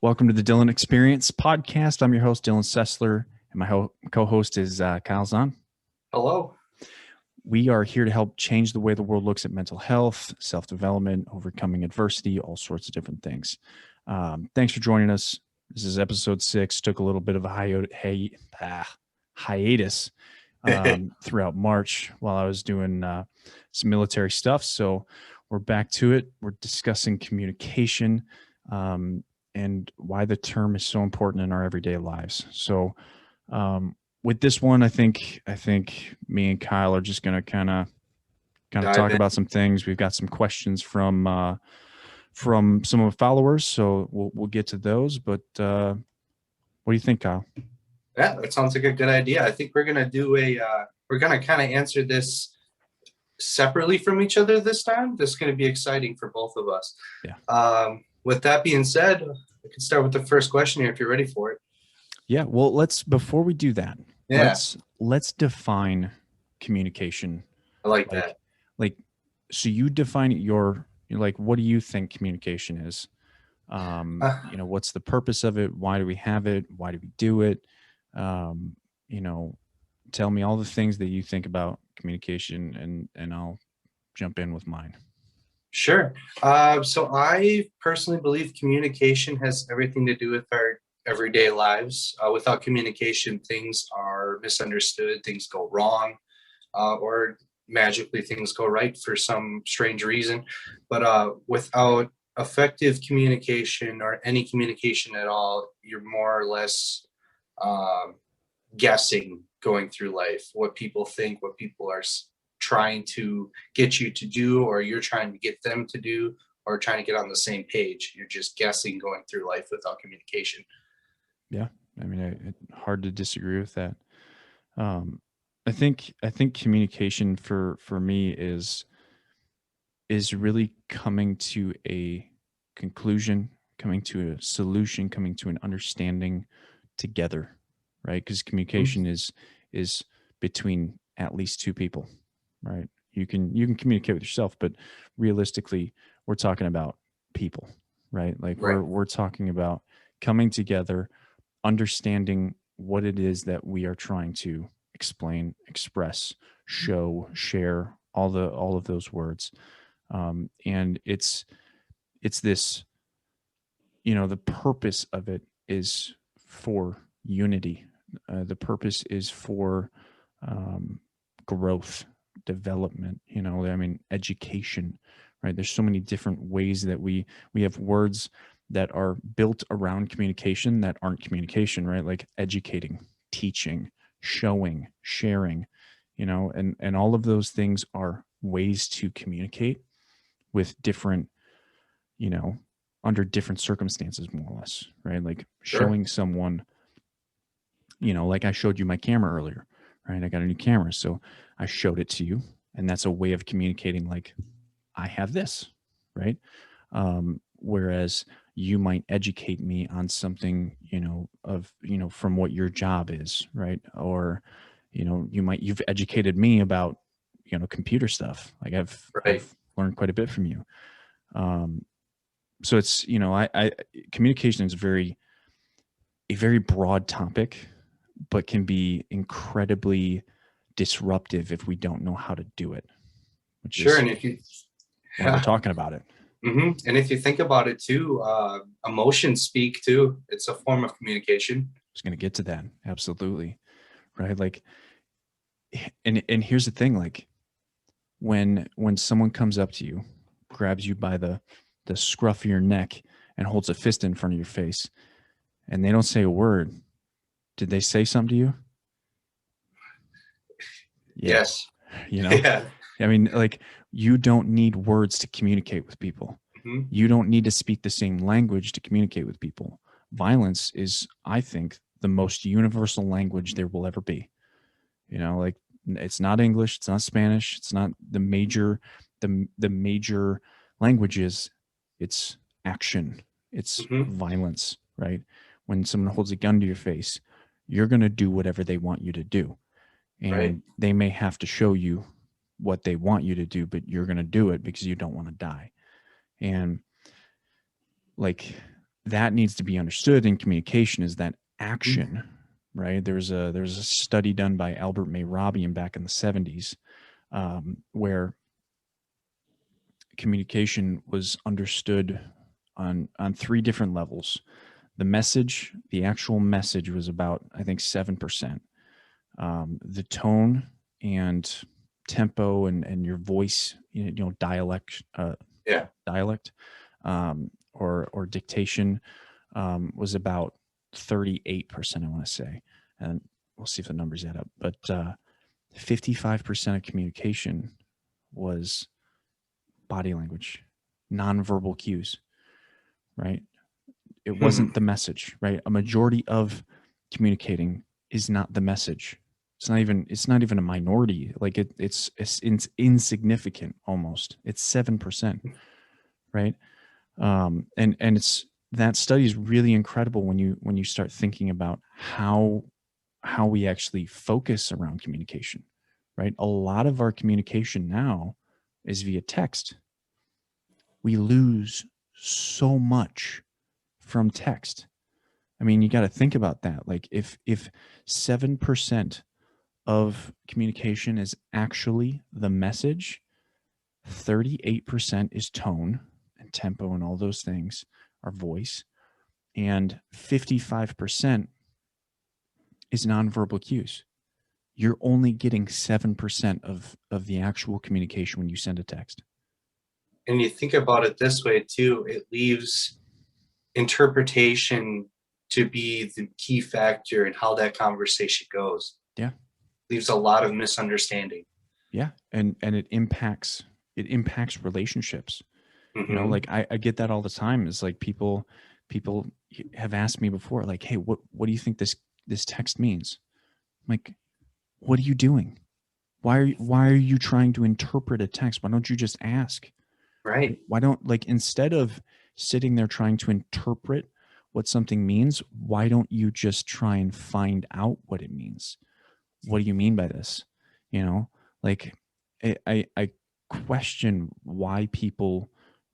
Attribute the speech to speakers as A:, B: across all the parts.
A: Welcome to the Dylan Experience podcast. I'm your host, Dylan Sessler, and my co-host is Kyle Zahn.
B: Hello.
A: We are here to help change the way the world looks at mental health, self-development, overcoming adversity, all sorts of different things. Thanks for joining us. This is episode 6. Took a little bit of a hiatus throughout March while I was doing some military stuff. So we're back to it. We're discussing communication and why the term is so important in our everyday lives. So with this one, I think me and Kyle are just going to kind of talk about some things. We've got some questions from some of the followers, so we'll get to those. But what do you think, Kyle?
B: Yeah, that sounds like a good idea. I think we're gonna do we're gonna kind of answer this separately from each other this time. This is gonna be exciting for both of us.
A: Yeah.
B: With that being said, I can start with the first question here if you're ready for it.
A: Yeah. Well, before we do that, let's define communication.
B: I like that.
A: So you define you're like, what do you think communication is? What's the purpose of it? Why do we have it? Why do we do it? Tell me all the things that you think about communication, and I'll jump in with mine.
B: Sure. So I personally believe communication has everything to do with our everyday lives. Without communication, things are misunderstood, things go wrong, or magically things go right for some strange reason. But without effective communication or any communication at all, you're more or less guessing going through life, what people think, what people are trying to get you to do, or you're trying to get them to do, or trying to get on the same page. You're just guessing going through life without communication.
A: Yeah. I mean, hard to disagree with that. I think communication for me is really coming to a conclusion, coming to a solution, coming to an understanding together, right? Because communication is between at least two people, right? You can communicate with yourself, but realistically, we're talking about people, right? Like we're talking about coming together, understanding what it is that we are trying to explain, express, show, share, all of those words. And it's this, the purpose of it is for unity. The purpose is for growth, development, education, right? There's so many different ways that we have words that are built around communication that aren't communication, right? Like educating, teaching, showing, sharing, and all of those things are ways to communicate with different, under different circumstances, more or less, right? Like showing someone, like I showed you my camera earlier, right? I got a new camera, so I showed it to you, and that's a way of communicating, like, I have this, right? Whereas you might educate me on something, from what your job is, right? Or, you've educated me about, computer stuff. Like I've learned quite a bit from you. So it's, I communication is a very broad topic, but can be incredibly disruptive if we don't know how to do it.
B: And if you
A: why we're talking about it.
B: Mm-hmm. And if you think about it too, emotions speak too. It's a form of communication.
A: I was going to get to that. Absolutely. Right. Like, and here's the thing, like when someone comes up to you, grabs you by the scruff of your neck and holds a fist in front of your face and they don't say a word, did they say something to you?
B: Yeah. Yes. Yeah.
A: I mean, like, you don't need words to communicate with people. Mm-hmm. You don't need to speak the same language to communicate with people. Violence is, I think, the most universal language there will ever be. Like, it's not English, it's not Spanish, it's not the major languages. It's action. It's violence, right? When someone holds a gun to your face, you're going to do whatever they want you to do. And they may have to show you what they want you to do, but you're going to do it because you don't want to die. And like, that needs to be understood in communication, is that
B: Mhm.
A: action, right? There's a study done by Albert Mehrabian back in the 70s, where communication was understood on three different levels. The message, the actual message, was about, I think, 7%. The tone and tempo and your voice, dialect,
B: Yeah.
A: dialect, or dictation, was about 38%, I want to say. And we'll see if the numbers add up. But 55% of communication was body language, nonverbal cues, right? It wasn't the message, right? A majority of communicating is not the message. It's not even a minority. Like it's insignificant almost. It's 7%, right? And it's, that study is really incredible when you start thinking about how we actually focus around communication, right? A lot of our communication now is via text. We lose so much from text. I mean, you got to think about that. Like if 7% of communication is actually the message, 38% is tone and tempo and all those things, our voice, and 55% is nonverbal cues. You're only getting 7% of the actual communication when you send a text.
B: And you think about it this way too, it leaves interpretation to be the key factor in how that conversation goes.
A: Yeah.
B: Leaves a lot of misunderstanding.
A: Yeah. And it impacts relationships.
B: Hmm.
A: Like I get that all the time. Is like people have asked me before, like, hey, what do you think this text means? I'm like, what are you doing? Why are you trying to interpret a text? Why don't you just ask?
B: Right.
A: Why don't, like, instead of sitting there trying to interpret what something means, why don't you just try and find out what it means? What do you mean by this? You know, like I question why people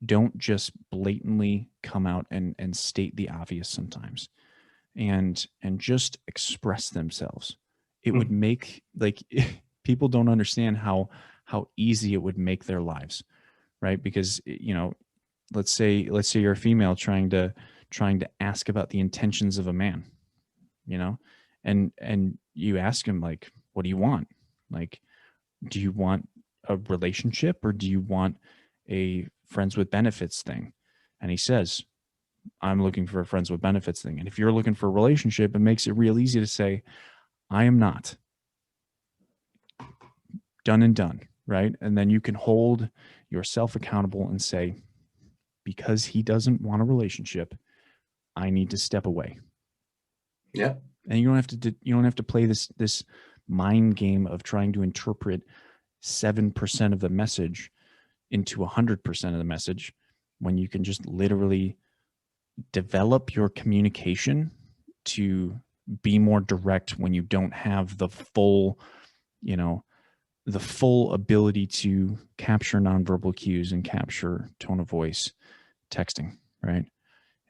A: don't just blatantly come out and state the obvious sometimes, and just express themselves. It would
B: Mhm.
A: make, like, people don't understand how easy it would make their lives, right? Because let's say you're a female trying to ask about the intentions of a man, you know and you ask him, like, what do you want? Like, do you want a relationship, or do you want a friends with benefits thing? And he says, I'm looking for a friends with benefits thing. And if you're looking for a relationship, it makes it real easy to say, I am not. Done and done, right? And then you can hold yourself accountable and say, because he doesn't want a relationship, I need to step away.
B: Yeah.
A: And you don't have to play this mind game of trying to interpret 7% of the message into 100% of the message, when you can just literally develop your communication to be more direct when you don't have you know the full ability to capture nonverbal cues and capture tone of voice texting, right?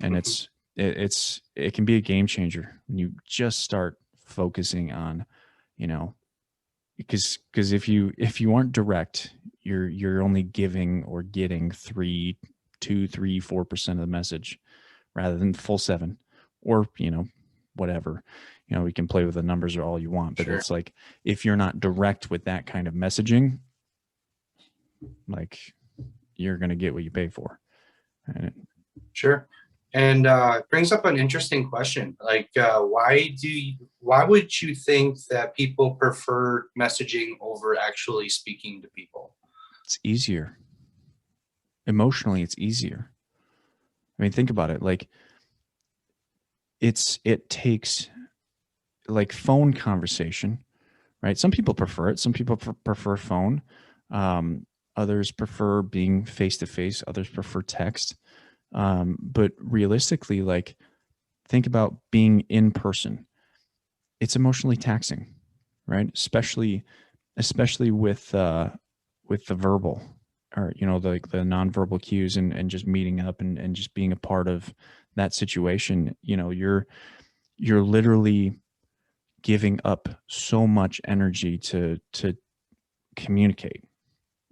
A: And
B: Mhm.
A: it can be a game changer when you just start focusing on, you know because if you aren't direct, you're only giving or getting 4% of the message, rather than full 7, or whatever. We can play with the numbers or all you want, but
B: Sure.
A: it's like, if you're not direct with that kind of messaging, like, you're going to get what you pay for. And
B: Sure. And it brings up an interesting question. Like, why would you think that people prefer messaging over actually speaking to people?
A: it's easier. Emotionally, it's easier. I mean, think about it. Like, it takes, like, phone conversation, right? Some people prefer it. Some people prefer phone. Others prefer being face to face. Others prefer text. But realistically, like, think about being in person. It's emotionally taxing, right? Especially with the verbal, or the nonverbal cues, and just meeting up and just being a part of that situation, you're literally giving up so much energy to communicate,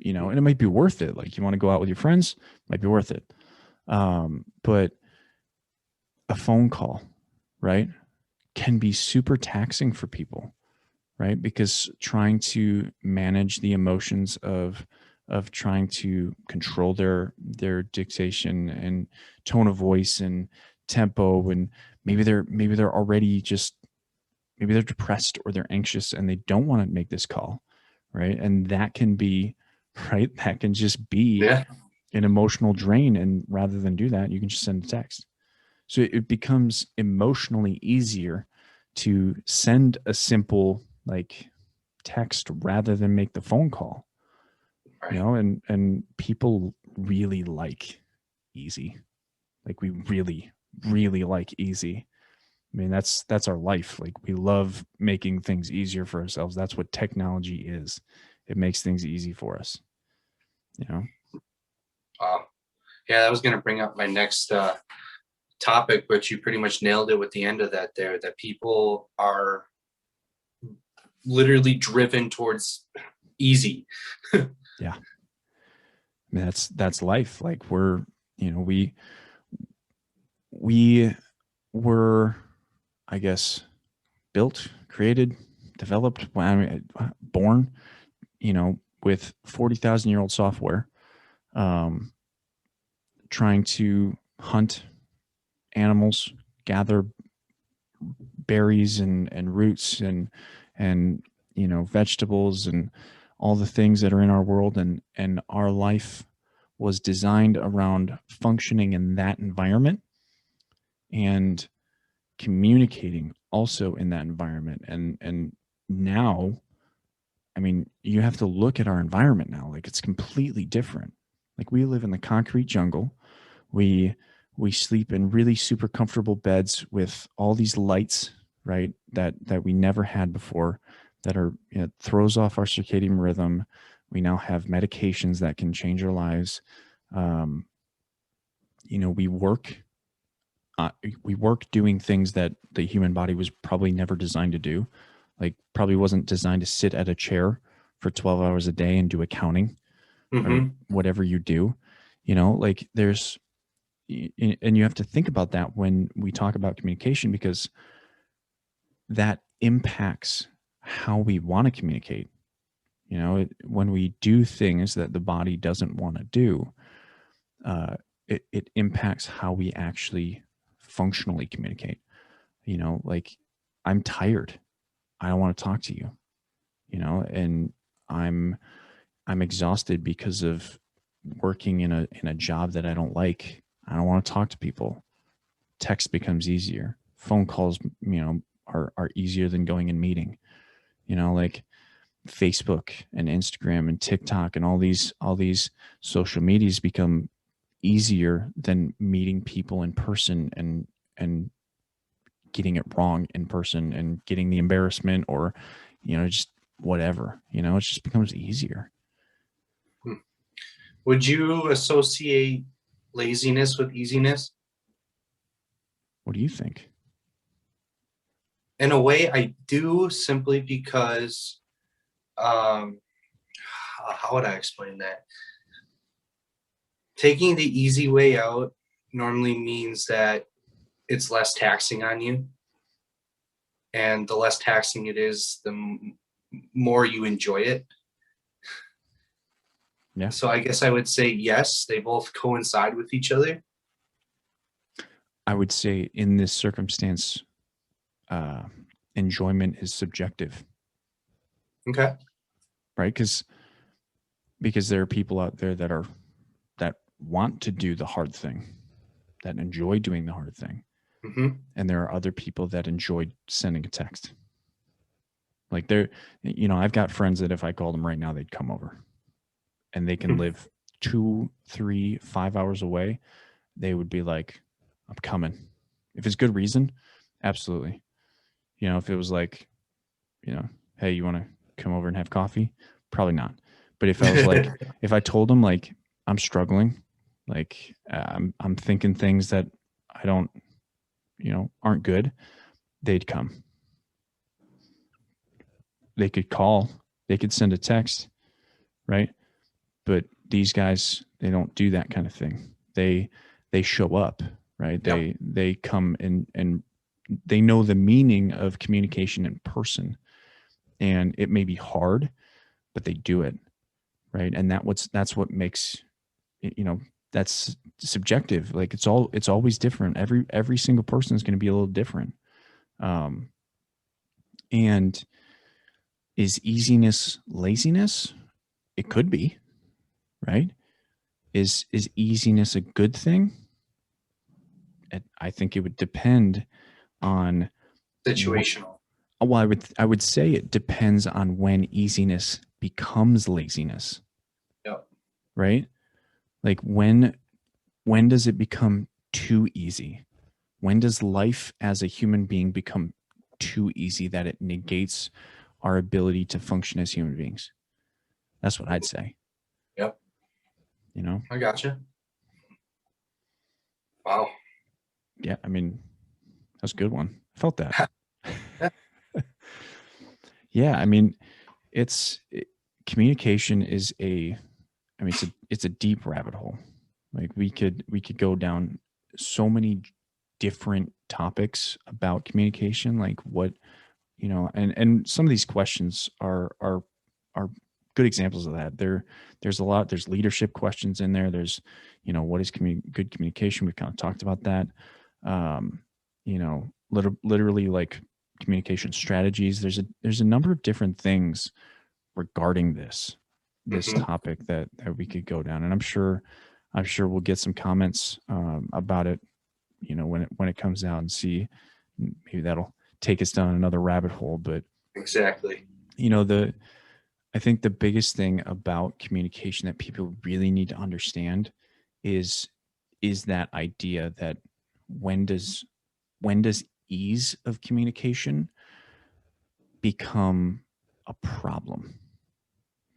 A: and it might be worth it. Like, you want to go out with your friends, might be worth it. But a phone call, right, can be super taxing for people, right? Because trying to manage the emotions of trying to control their dictation and tone of voice and tempo, and maybe they're already just, maybe they're depressed or they're anxious and they don't want to make this call, right? And that can be, right, that can just be
B: Yeah.
A: an emotional drain. And rather than do that, you can just send a text. So it becomes emotionally easier to send a simple, like, text rather than make the phone call,
B: Right.
A: and people really like easy. Like, we really, really like easy. I mean, that's our life. Like, we love making things easier for ourselves. That's what technology is. It makes things easy for us, you know?
B: Yeah, that was going to bring up my next topic, but you pretty much nailed it with the end of that there, that people are literally driven towards easy.
A: Yeah. I mean, that's life. Like, we were, I guess, built, created, developed, born, with 40,000-year-old software, um, trying to hunt animals, gather berries and roots and vegetables and all the things that are in our world, and our life was designed around functioning in that environment and communicating also in that environment. And now, I mean, you have to look at our environment now. Like, it's completely different. Like, we live in the concrete jungle. We sleep in really super comfortable beds with all these lights, right? That we never had before, that are, throws off our circadian rhythm. We now have medications that can change our lives. Um, we work. We work doing things that the human body was probably never designed to do. Like, probably wasn't designed to sit at a chair for 12 hours a day and do accounting or
B: Mm-hmm.
A: whatever you do. Like, and you have to think about that when we talk about communication, because that impacts how we want to communicate. When we do things that the body doesn't want to do, it impacts how we actually functionally communicate. Like, I'm tired, I don't want to talk to you, and i'm I'm exhausted because of working in a job that I don't like. I don't want to talk to people. Text becomes easier. Phone calls, are easier than going and meeting. Like, Facebook and Instagram and TikTok and all these social medias become easier than meeting people in person and getting it wrong in person and getting the embarrassment, or just whatever. It just becomes easier.
B: Would you associate laziness with easiness?
A: What do you think?
B: In a way, I do, simply because, um, how would I explain that? Taking the easy way out normally means that it's less taxing on you. And the less taxing it is, the more you enjoy it.
A: Yeah,
B: So I guess I would say yes, they both coincide with each other.
A: I would say in this circumstance, uh, enjoyment is subjective,
B: Okay.
A: right? Because there are people out there that want to do the hard thing, that enjoy doing the hard thing,
B: Mm-hmm.
A: and there are other people that enjoy sending a text. Like, I've got friends that if I called them right now, they'd come over, and they can live 2, 3, 5 hours away. They would be like, "I'm coming." If it's good reason, absolutely. If it was like, "Hey, you want to come over and have coffee?" Probably not. But if I was like, if I told them, like, I'm struggling, like, I'm thinking things that I don't, aren't good, they'd come. They could call, they could send a text, right? But these guys, they don't do that kind of thing. They show up, right?
B: Yep.
A: They come and they know the meaning of communication in person, and it may be hard, but they do it, right? And that's what makes, that's subjective. Like it's always different. Every single person is going to be a little different. Um, and is easiness laziness? It could be, right? Is easiness a good thing? I think it would depend on what,
B: Situational.
A: well, I would say it depends on when easiness becomes laziness,
B: Yep.
A: right? Like when does it become too easy? When does life as a human being become too easy that it negates our ability to function as human beings? That's what I'd say.
B: Yep.
A: You know?
B: I gotcha. Wow.
A: Yeah, I mean, that's a good one. I felt that. Yeah, I mean, communication is I mean, it's a deep rabbit hole. Like we could go down so many different topics about communication, like what, and some of these questions are good examples of that. There's leadership questions in there. There's, what is good communication? We've kind of talked about that. Literally like communication strategies. There's a number of different things regarding this
B: Mhm.
A: topic that we could go down, and I'm sure we'll get some comments about it, when it comes out, and see, maybe that'll take us down another rabbit hole. But
B: Exactly.
A: the I think the biggest thing about communication that people really need to understand is that idea that when does when does ease of communication become a problem?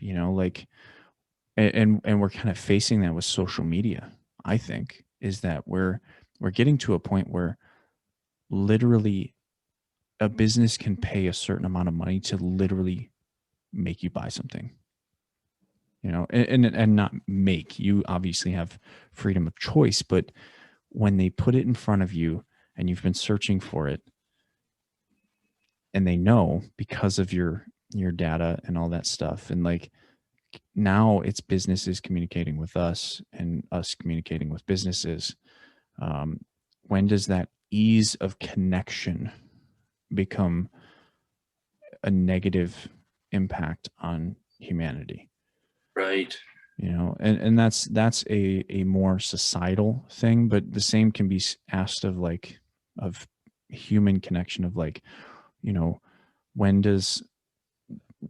A: Like, and we're kind of facing that with social media. I think is that we're getting to a point where literally a business can pay a certain amount of money to literally make you buy something, and not make you. Obviously have freedom of choice, but when they put it in front of you and you've been searching for it, and they know because of your data and all that stuff, and like, now it's businesses communicating with us and us communicating with businesses. um, when does that ease of connection become a negative impact on humanity?
B: Right.
A: And that's a more societal thing, but the same can be asked of, like, of human connection, of like, you know when does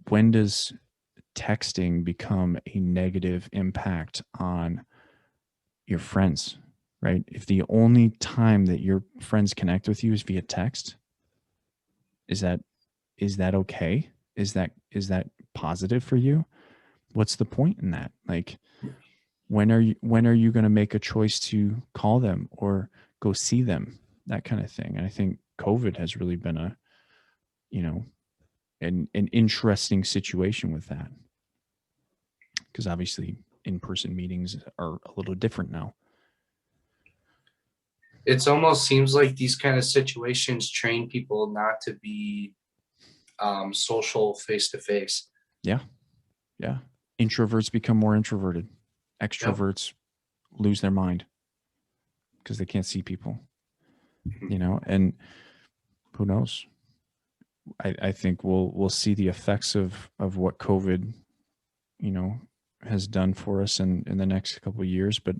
A: when does texting become a negative impact on your friends, right? If the only time that your friends connect with you is via text, is that okay? Is that positive for you? What's the point in that? Like, when are you going to make a choice to call them or go see them? That kind of thing. And I think COVID has really been a, you know, an interesting situation with that, because obviously in-person meetings are a little different now.
B: It almost seems like these kind of situations train people not to be social face to face.
A: Yeah. Yeah. Introverts become more introverted.
B: Yep.
A: Extroverts lose their mind because they can't see people, and who knows? I think we'll see the effects of what COVID, you know, has done for us in the next couple of years. But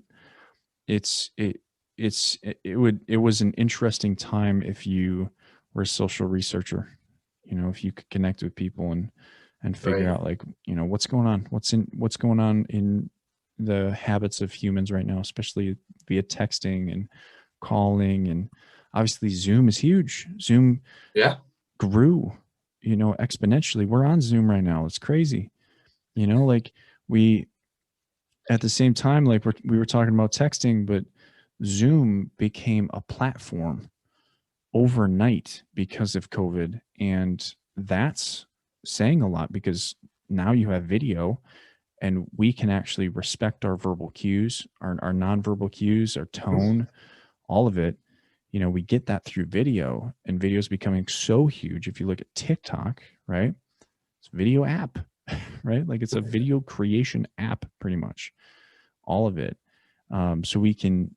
A: it's it it was an interesting time if you were a social researcher, if you could connect with people and figure
B: Right.
A: out, like, what's going on in the habits of humans right now, especially via texting and calling. And obviously Zoom is huge. Zoom
B: Yeah.
A: grew, exponentially. We're on Zoom right now. It's crazy. Like, we, at the same time, like, we were talking about texting, but Zoom became a platform overnight because of COVID. And that's saying a lot because now you have video and we can actually respect our verbal cues, our nonverbal cues, our tone, all of it. You know, we get that through video, and video is becoming so huge. If you look at TikTok, right? It's a video app, right? Like it's a video creation app, pretty much, all of it. So we can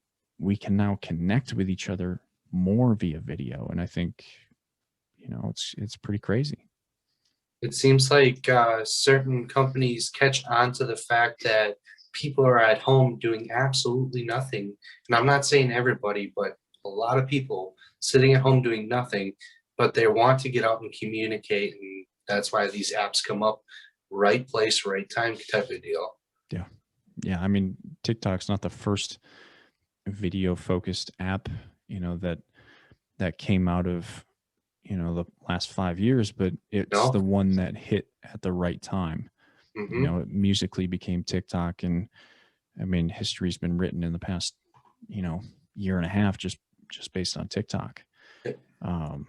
A: now connect with each other more via video, and I think it's pretty crazy.
B: It seems like certain companies catch on to the fact that people are at home doing absolutely nothing. And I'm not saying everybody, but a lot of people sitting at home doing nothing, but they want to get out and communicate. And that's why these apps come up, right place, right time type of deal.
A: Yeah, yeah. I mean, TikTok's not the first video focused app, that came out of the last 5 years, but it's
B: No?
A: the one that hit at the right time.
B: Hmm.
A: It musically became TikTok, and I mean, history's been written in the past, year and a half just based on TikTok. Um,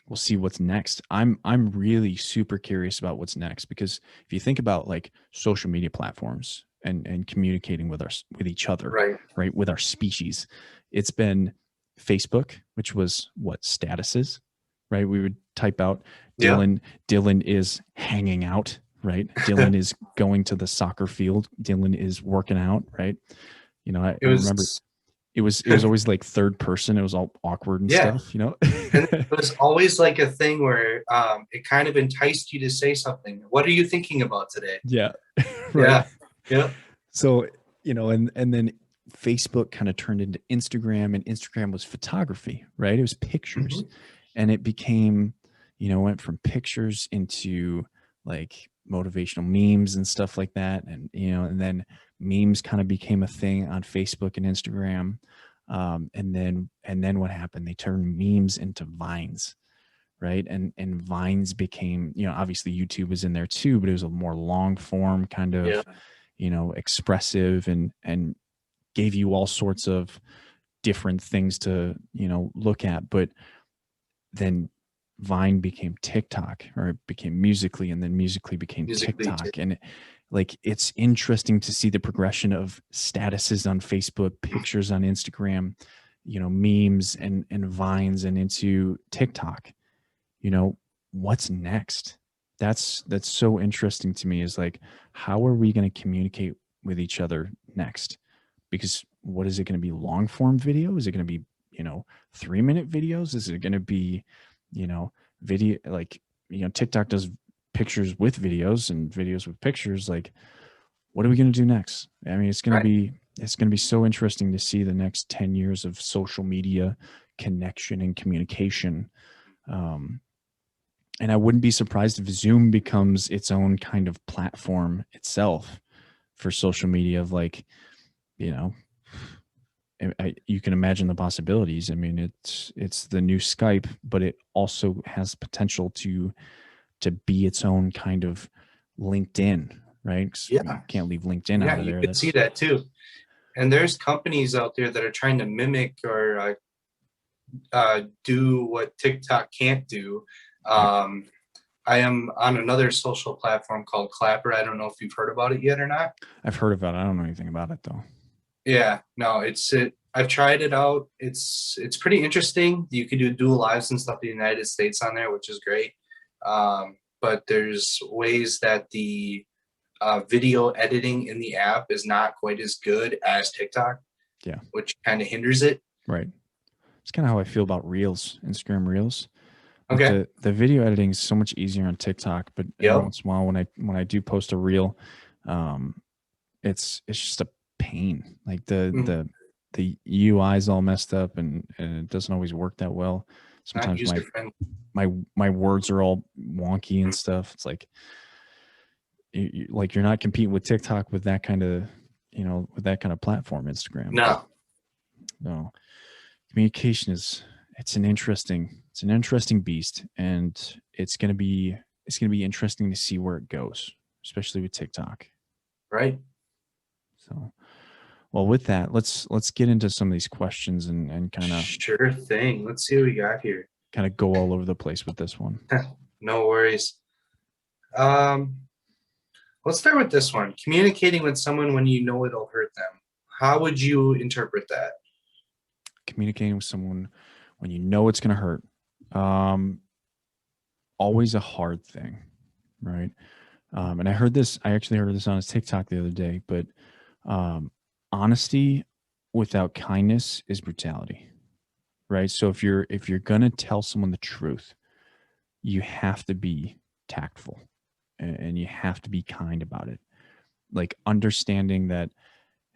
A: we'll see what's next. I'm really super curious about what's next, because if you think about like social media platforms and communicating with each other,
B: Right.
A: right, with our species, it's been Facebook, which was what, statuses, right? We would type out
B: Yeah.
A: Dylan is hanging out, right? Dylan is going to the soccer field. Dylan is working out, right? I
B: It
A: remember
B: was,
A: it was always like third person. It was all awkward and
B: yeah.
A: stuff, you know?
B: And it was always like a thing where it kind of enticed you to say something. What are you thinking about today?
A: Yeah. Right.
B: Yeah. Yeah.
A: So, and then Facebook kind of turned into Instagram, and Instagram was photography, right? It was pictures.
B: Hmm.
A: And it became, went from pictures into like motivational memes and stuff like that. And then memes kind of became a thing on Facebook and Instagram. And then what happened? They turned memes into vines, right? And vines became, obviously YouTube was in there too, but it was a more long form kind
B: Yeah.
A: of, expressive, and gave you all sorts of different things to, look at. But then Vine became TikTok, or it became Musically, and then Musically became
B: Musically too.
A: TikTok. And like, it's interesting to see the progression of statuses on Facebook, pictures on Instagram, memes and vines, and into TikTok. What's next? That's so interesting to me, is like, how are we going to communicate with each other next? Because what is it going to be? Long form video? Is it going to be, 3-minute videos? Is it going to be, video, like, TikTok does pictures with videos and videos with pictures. Like, what are we going to do next? I mean,
B: Right.
A: it's going to be so interesting to see the next 10 years of social media connection and communication. Um, and I wouldn't be surprised if Zoom becomes its own kind of platform itself for social media, of like, you know, you can imagine the possibilities. I mean, it's the new Skype, but it also has potential to be its own kind of LinkedIn, right? 'Cause you
B: Yeah.
A: can't leave LinkedIn
B: Yeah.
A: out of
B: You
A: there.
B: could see
A: That's
B: that too. And there's companies out there that are trying to mimic or do what TikTok can't do.
A: right.
B: Um, I am on another social platform called Clapper. I don't know if you've heard about it yet or not.
A: I've heard about it. I don't know anything about it though.
B: Yeah, no, it's it. I've tried it out. It's pretty interesting. You can do dual lives and stuff in the United States on there, which is great. But there's ways that the video editing in the app is not quite as good as TikTok,
A: Yeah.
B: which kind of hinders it.
A: Right. It's kind of how I feel about Reels, Instagram Reels. Like,
B: Okay.
A: the video editing is so much easier on TikTok, but every
B: Yep.
A: once in a while when I do post a reel, um, it's just a pain. Like,
B: Mhm.
A: the UI is all messed up, and it doesn't always work that well.
B: Not
A: Sometimes
B: user friendly.
A: my words are all wonky and stuff. It's like, like, you're not competing with TikTok with that kind of, with that kind of platform, Instagram.
B: No,
A: No, communication it's an interesting beast, and it's gonna be interesting to see where it goes, especially with TikTok.
B: right?
A: So, Well, with that, let's get into some of these questions and
B: Sure thing. Let's see what we got here.
A: kind of go all over the place with this one.
B: No worries. Um, let's start with this one. Communicating with someone when you know it'll hurt them. How would you interpret that?
A: Communicating with someone when you know it's going to hurt. Um, Always a hard thing, right? And I actually heard this on his TikTok the other day, but um, honesty without kindness is brutality, right? So if you're going to tell someone the truth, you have to be tactful and you have to be kind about it. Like understanding that,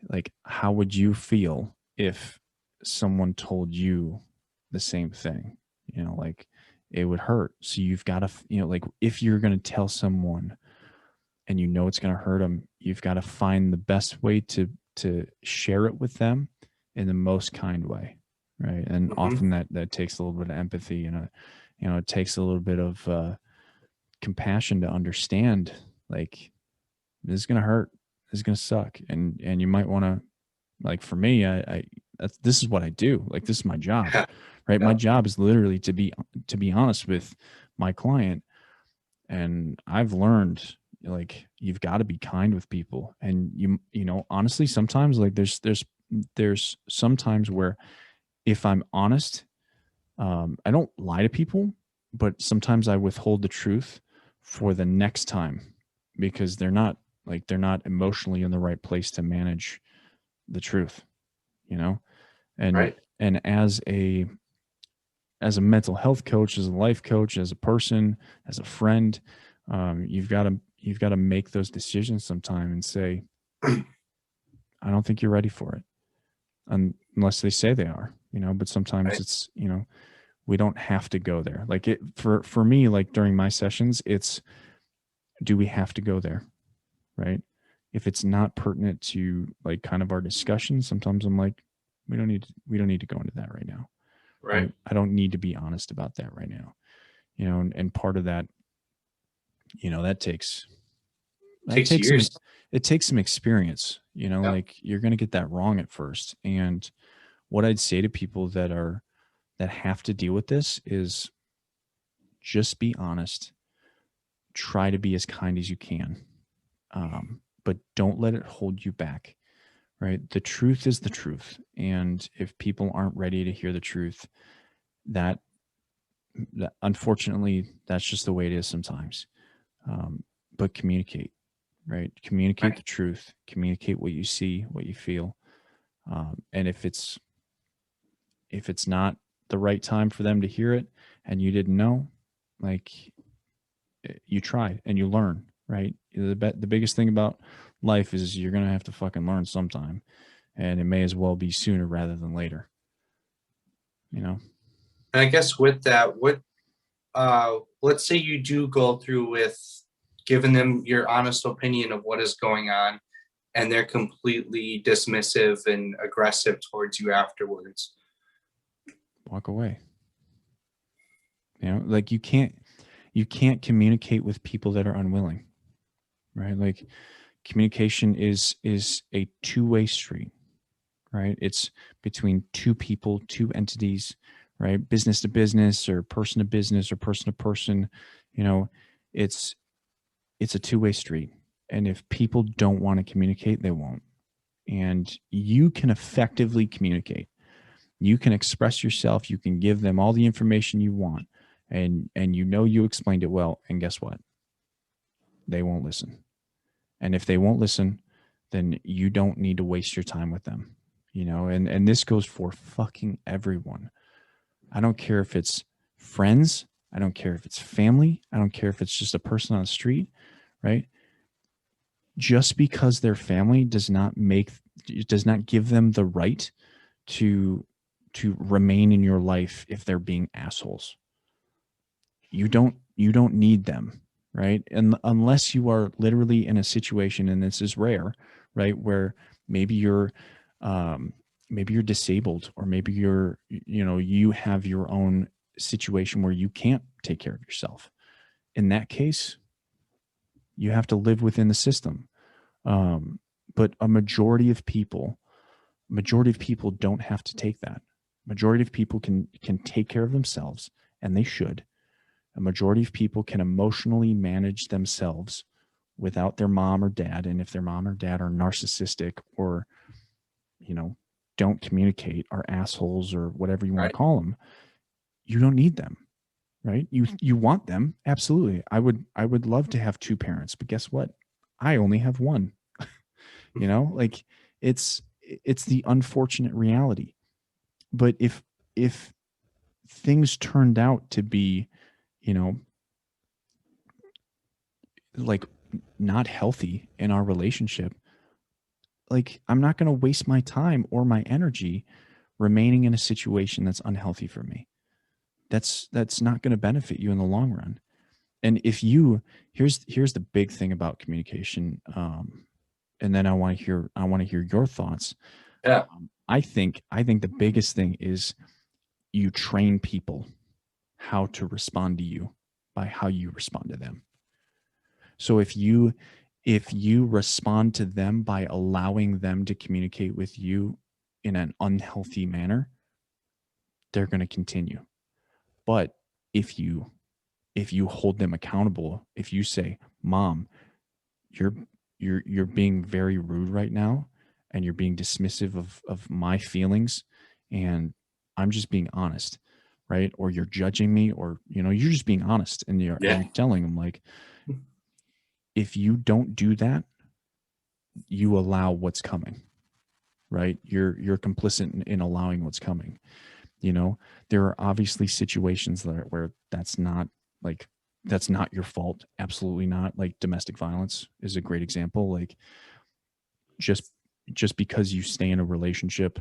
A: like, how would you feel if someone told you the same thing? Like it would hurt. So you've got to, like if you're going to tell someone and it's going to hurt them, you've got to find the best way to share it with them in the most kind way, right? And
B: Mm-hmm.
A: often that takes a little bit of empathy, and it takes a little bit of compassion to understand, like, this is going to hurt, this is going to suck, and you might want to, like, for me, this is what I do, like, this is my job,
B: Yeah.
A: right? My
B: Yeah.
A: job is literally to be honest with my client. And I've learned, like, you've got to be kind with people. And honestly, sometimes, like, there's sometimes where, if I'm honest, I don't lie to people, but sometimes I withhold the truth for the next time, because they're not emotionally in the right place to manage the truth, you know? And
B: Right.
A: as a mental health coach, as a life coach, as a person, as a friend, you've got to make those decisions sometime and say, I don't think you're ready for it, unless they say they are. But sometimes
B: Right.
A: it's, we don't have to go there. Like, it for me, like, during my sessions, it's, do we have to go there, right? If it's not pertinent to, like, kind of our discussion, sometimes I'm like, we don't need to go into that right now,
B: Right.
A: right? I don't need to be honest about that right now. And part of that, that takes that
B: Takes
A: takes some
B: years.
A: it takes some experience.
B: Yeah.
A: Like, you're going to get that wrong at first. And what I'd say to people that have to deal with this is, just be honest, try to be as kind as you can, but don't let it hold you back, right? The truth is the truth. And if people aren't ready to hear the truth, that, unfortunately, that's just the way it is sometimes. But communicate, right? Communicate
B: Right.
A: the truth, communicate what you see, what you feel. And if it's not the right time for them to hear it, and you didn't know, like, you try and you learn, right? The biggest thing about life is you're going to have to fucking learn sometime, and it may as well be sooner rather than later, you know?
B: And I guess with that, let's say you do go through with giving them your honest opinion of what is going on, and they're completely dismissive and aggressive towards you afterwards.
A: Walk away. Like, you can't communicate with people that are unwilling, right? Like, communication is a two-way street, right? It's between two people, two entities, right? Business to business, or person to business, or person to person. You know, it's it's a two-way street. And if people don't want to communicate, they won't. And you can effectively communicate. You can express yourself, you can give them all the information you want, and you explained it well, and guess what? They won't listen. And if they won't listen, then you don't need to waste your time with them. And this goes for fucking everyone. I don't care if it's friends, I don't care if it's family, I don't care if it's just a person on the street, right? Just because they're family does not give them the right to remain in your life if they're being assholes. You don't need them, right? And unless you are literally in a situation, and this is rare, right, where maybe you're um maybe you're disabled, or maybe you have your own situation where you can't take care of yourself. In that case, you have to live within the system. But a majority of people, Majority of people don't have to take that. Majority of people can take care of themselves, and they should. A majority of people can emotionally manage themselves without their mom or dad. And if their mom or dad are narcissistic or, you know, don't communicate, are assholes or whatever you want to
B: Right.
A: call them, you don't need them, right? You want them, absolutely. I would love to have two parents, but guess what? I only have one. Like it's the unfortunate reality. But if things turned out to be, you know, like not healthy in our relationship, like I'm not going to waste my time or my energy remaining in a situation that's unhealthy for me. That's not going to benefit you in the long run. And if you here's the big thing about communication, and then I want to hear your thoughts.
B: Yeah.
A: I think the biggest thing is you train people how to respond to you by how you respond to them. So if you respond to them by allowing them to communicate with you in an unhealthy manner, they're going to continue. But if you hold them accountable, if you say, "Mom, you're you're being very rude right now and you're being dismissive of my feelings and I'm just being honest," right? Or you're judging me or you're just being honest and
B: Yeah.
A: you're telling them like, if you don't do that, you allow what's coming, right? You're complicit in allowing what's coming. There are obviously situations where like that's not your fault, absolutely not. Like domestic violence is a great example. Like just just because you stay in a relationship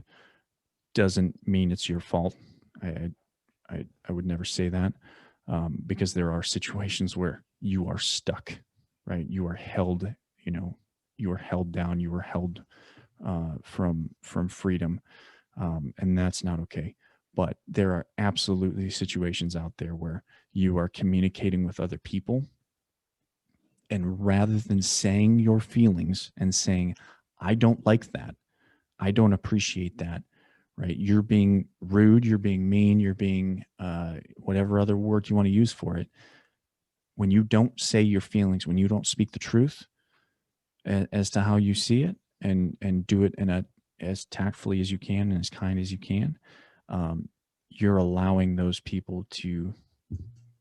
A: doesn't mean it's your fault. I would never say that, because there are situations where you are stuck, right? You are held, you know, you are held down, you are held from freedom, and that's not okay. But there are absolutely situations out there where you are communicating with other people, and rather than saying your feelings and saying, "I don't like that, I don't appreciate that," right? You're being rude, you're being mean, you're being whatever other word you want to use for it. When you don't say your feelings, when you don't speak the truth as to how you see it, and do it in a as tactfully as you can and as kind as you can, um, you're allowing those people to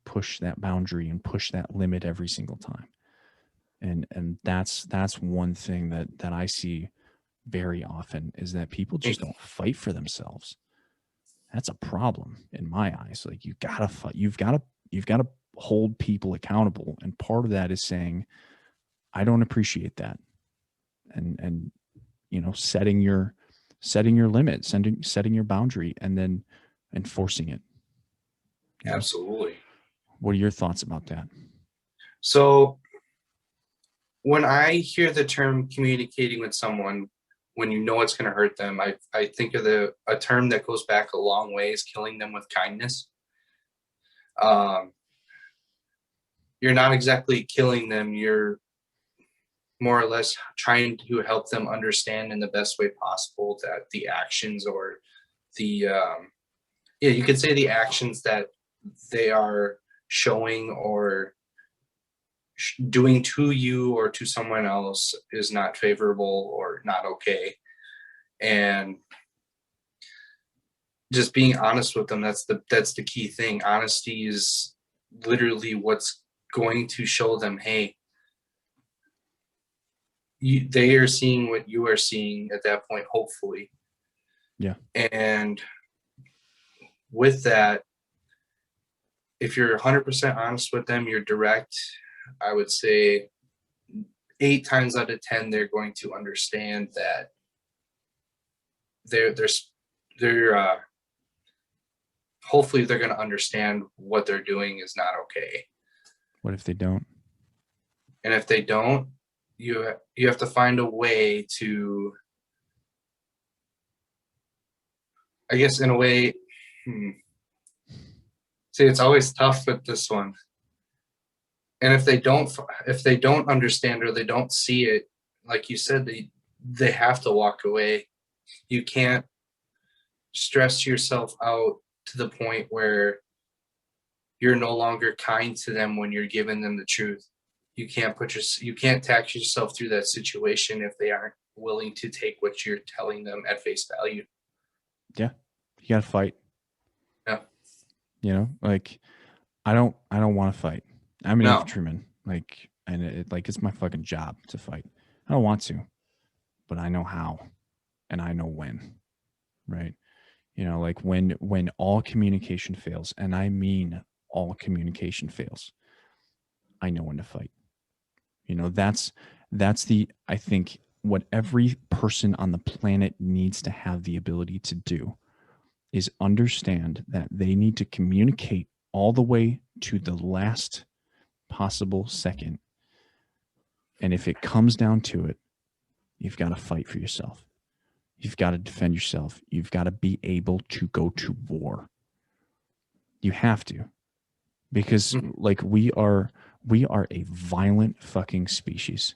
A: push that boundary and push that limit every single time. And that's one thing that I see very often, is that people just don't fight for themselves. That's a problem in my eyes. Like you gotta fight. You've got to hold people accountable, and part of that is saying, "I don't appreciate that," and setting your limit, setting your boundary, and then enforcing it. You know,
B: Absolutely.
A: what are your thoughts about that?
B: So when I hear the term communicating with someone when you know it's going to hurt them, I think of a term that goes back a long ways, killing them with kindness. Um, you're not exactly killing them. You're more or less trying to help them understand in the best way possible that the actions or the yeah, you could say the actions that they are showing or doing to you or to someone else is not favorable or not okay. And just being honest with them, that's the key thing. Honesty is literally what's going to show them, hey, they are seeing what you are seeing at that point, hopefully.
A: Yeah.
B: And with that, if you're 100% honest with them, you're direct, I would say 8 times out of 10, they're going to understand that they're, they're, they're hopefully they're going to understand what they're doing is not okay.
A: What if they don't?
B: And if they don't, you have to find a way to, I guess, in a way. See, it's always tough with this one. And if they don't understand or they don't see it, like you said, they have to walk away. You can't stress yourself out to the point where you're no longer kind to them when you're giving them the truth. You can't tax yourself through that situation if they aren't willing to take what you're telling them at face value.
A: Yeah. You got to fight,
B: Yeah.
A: you know, like I don't want to fight. I'm an
B: No.
A: infantryman, like, and like, it's my fucking job to fight. I don't want to, but I know how and I know when, right? You know, like when all communication fails, and I mean all communication fails, I know when to fight. You know, that's the I think what every person on the planet needs to have the ability to do is understand that they need to communicate all the way to the last possible second. And if it comes down to it, you've got to fight for yourself. You've got to defend yourself. You've got to be able to go to war. You have to, because
B: Mhm.
A: like we are a violent fucking species.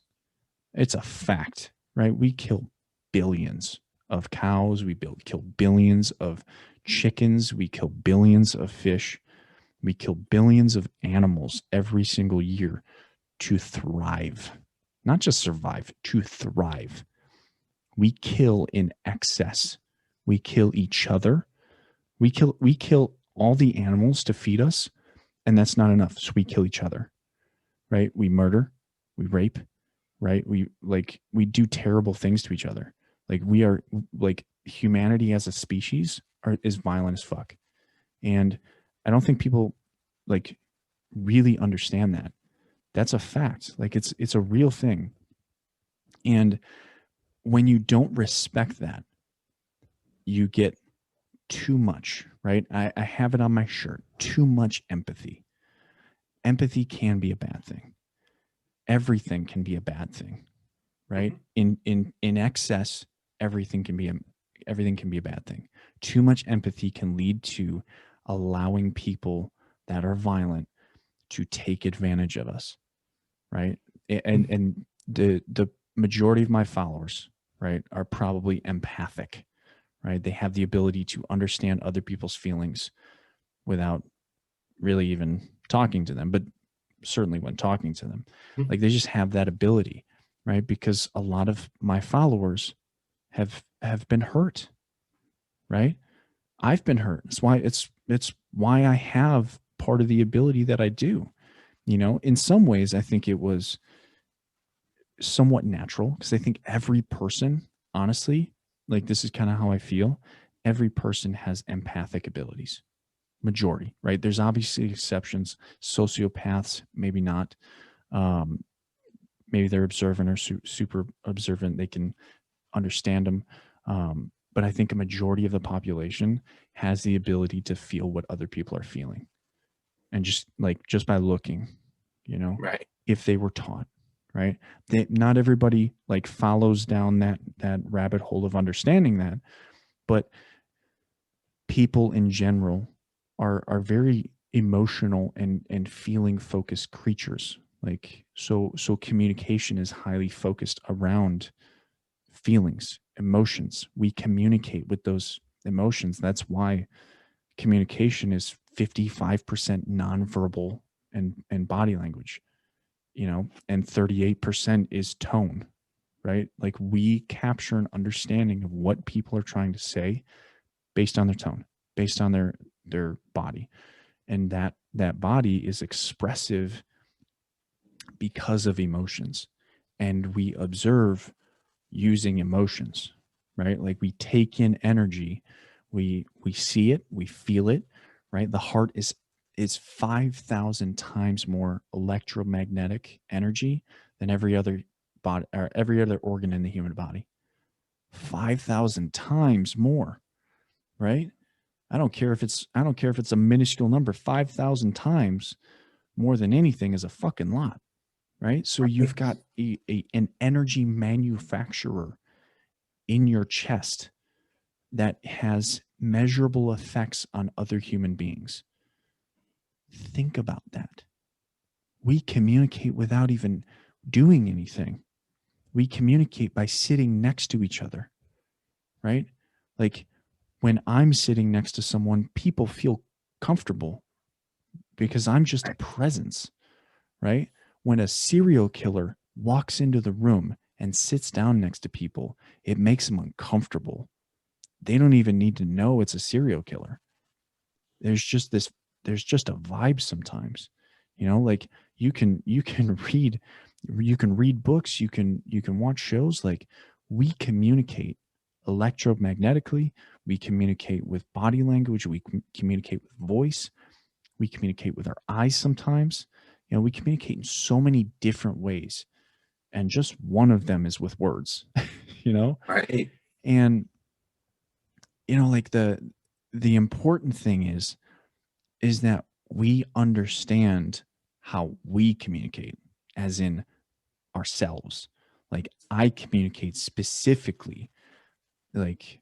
A: It's a fact, right? We kill billions of cows. Kill billions of chickens. We kill billions of fish. We kill billions of animals every single year to thrive, not just survive, to thrive. We kill in excess. We kill each other. We kill all the animals to feed us, and that's not enough. So we kill each other, right? We murder, we rape, right? We do terrible things to each other. Like we are like humanity as a species is violent as fuck. And I don't think people like really understand that. That's a fact. Like it's a real thing. And when you don't respect that, you get too much, right? I have it on my shirt. Too much empathy. Empathy can be a bad thing. Everything can be a bad thing, right?
B: Mhm.
A: In excess, everything can be a bad thing. Too much empathy can lead to allowing people that are violent to take advantage of us, right? And the majority of my followers, right, are probably empathic, right? They have the ability to understand other people's feelings without really even talking to them, but certainly when talking to them.
B: Mhm.
A: Like they just have that ability, right? Because a lot of my followers have been hurt, right? I've been hurt. It's why I have part of the ability that I do. You know, in some ways I think it was somewhat natural because I think every person, honestly, like this is kind of how I feel. Every person has empathic abilities. Majority, right? There's obviously exceptions. Sociopaths, maybe not. Um, Maybe they're observant or super observant. They can understand them. But I think a majority of the population has the ability to feel what other people are feeling, and just by looking, you know,
B: Right.
A: if they were taught, right? Not everybody like follows down that rabbit hole of understanding that, but people in general are very emotional and feeling focused creatures. Like so communication is highly focused around feelings, emotions. We communicate with those emotions. That's why communication is 55% nonverbal and body language, you know, and 38% is tone, right? Like we capture an understanding of what people are trying to say based on their tone, based on their body. And that body is expressive because of emotions. And we observe using emotions, right? Like we take in energy, we see it, we feel it, right? The heart is 5,000 times more electromagnetic energy than every other body or every other organ in the human body. 5,000 times more, right? I don't care if it's a minuscule number. 5,000 times more than anything is a fucking lot, right? So you've got an energy manufacturer in your chest that has measurable effects on other human beings. Think about that. We communicate without even doing anything. We communicate by sitting next to each other, right? Like when I'm sitting next to someone, people feel comfortable because I'm just a presence, right? When a serial killer walks into the room and sits down next to people, it makes them uncomfortable. They don't even need to know it's a serial killer. There's just this, there's just a vibe sometimes, like you can read books, you can watch shows. Like we communicate electromagnetically, we communicate with body language, we communicate with voice, we communicate with our eyes sometimes. We communicate in so many different ways, and just one of them is with words. you know
B: Right.
A: and like the important thing is that we understand how we communicate, as in ourselves. Like I communicate specifically, like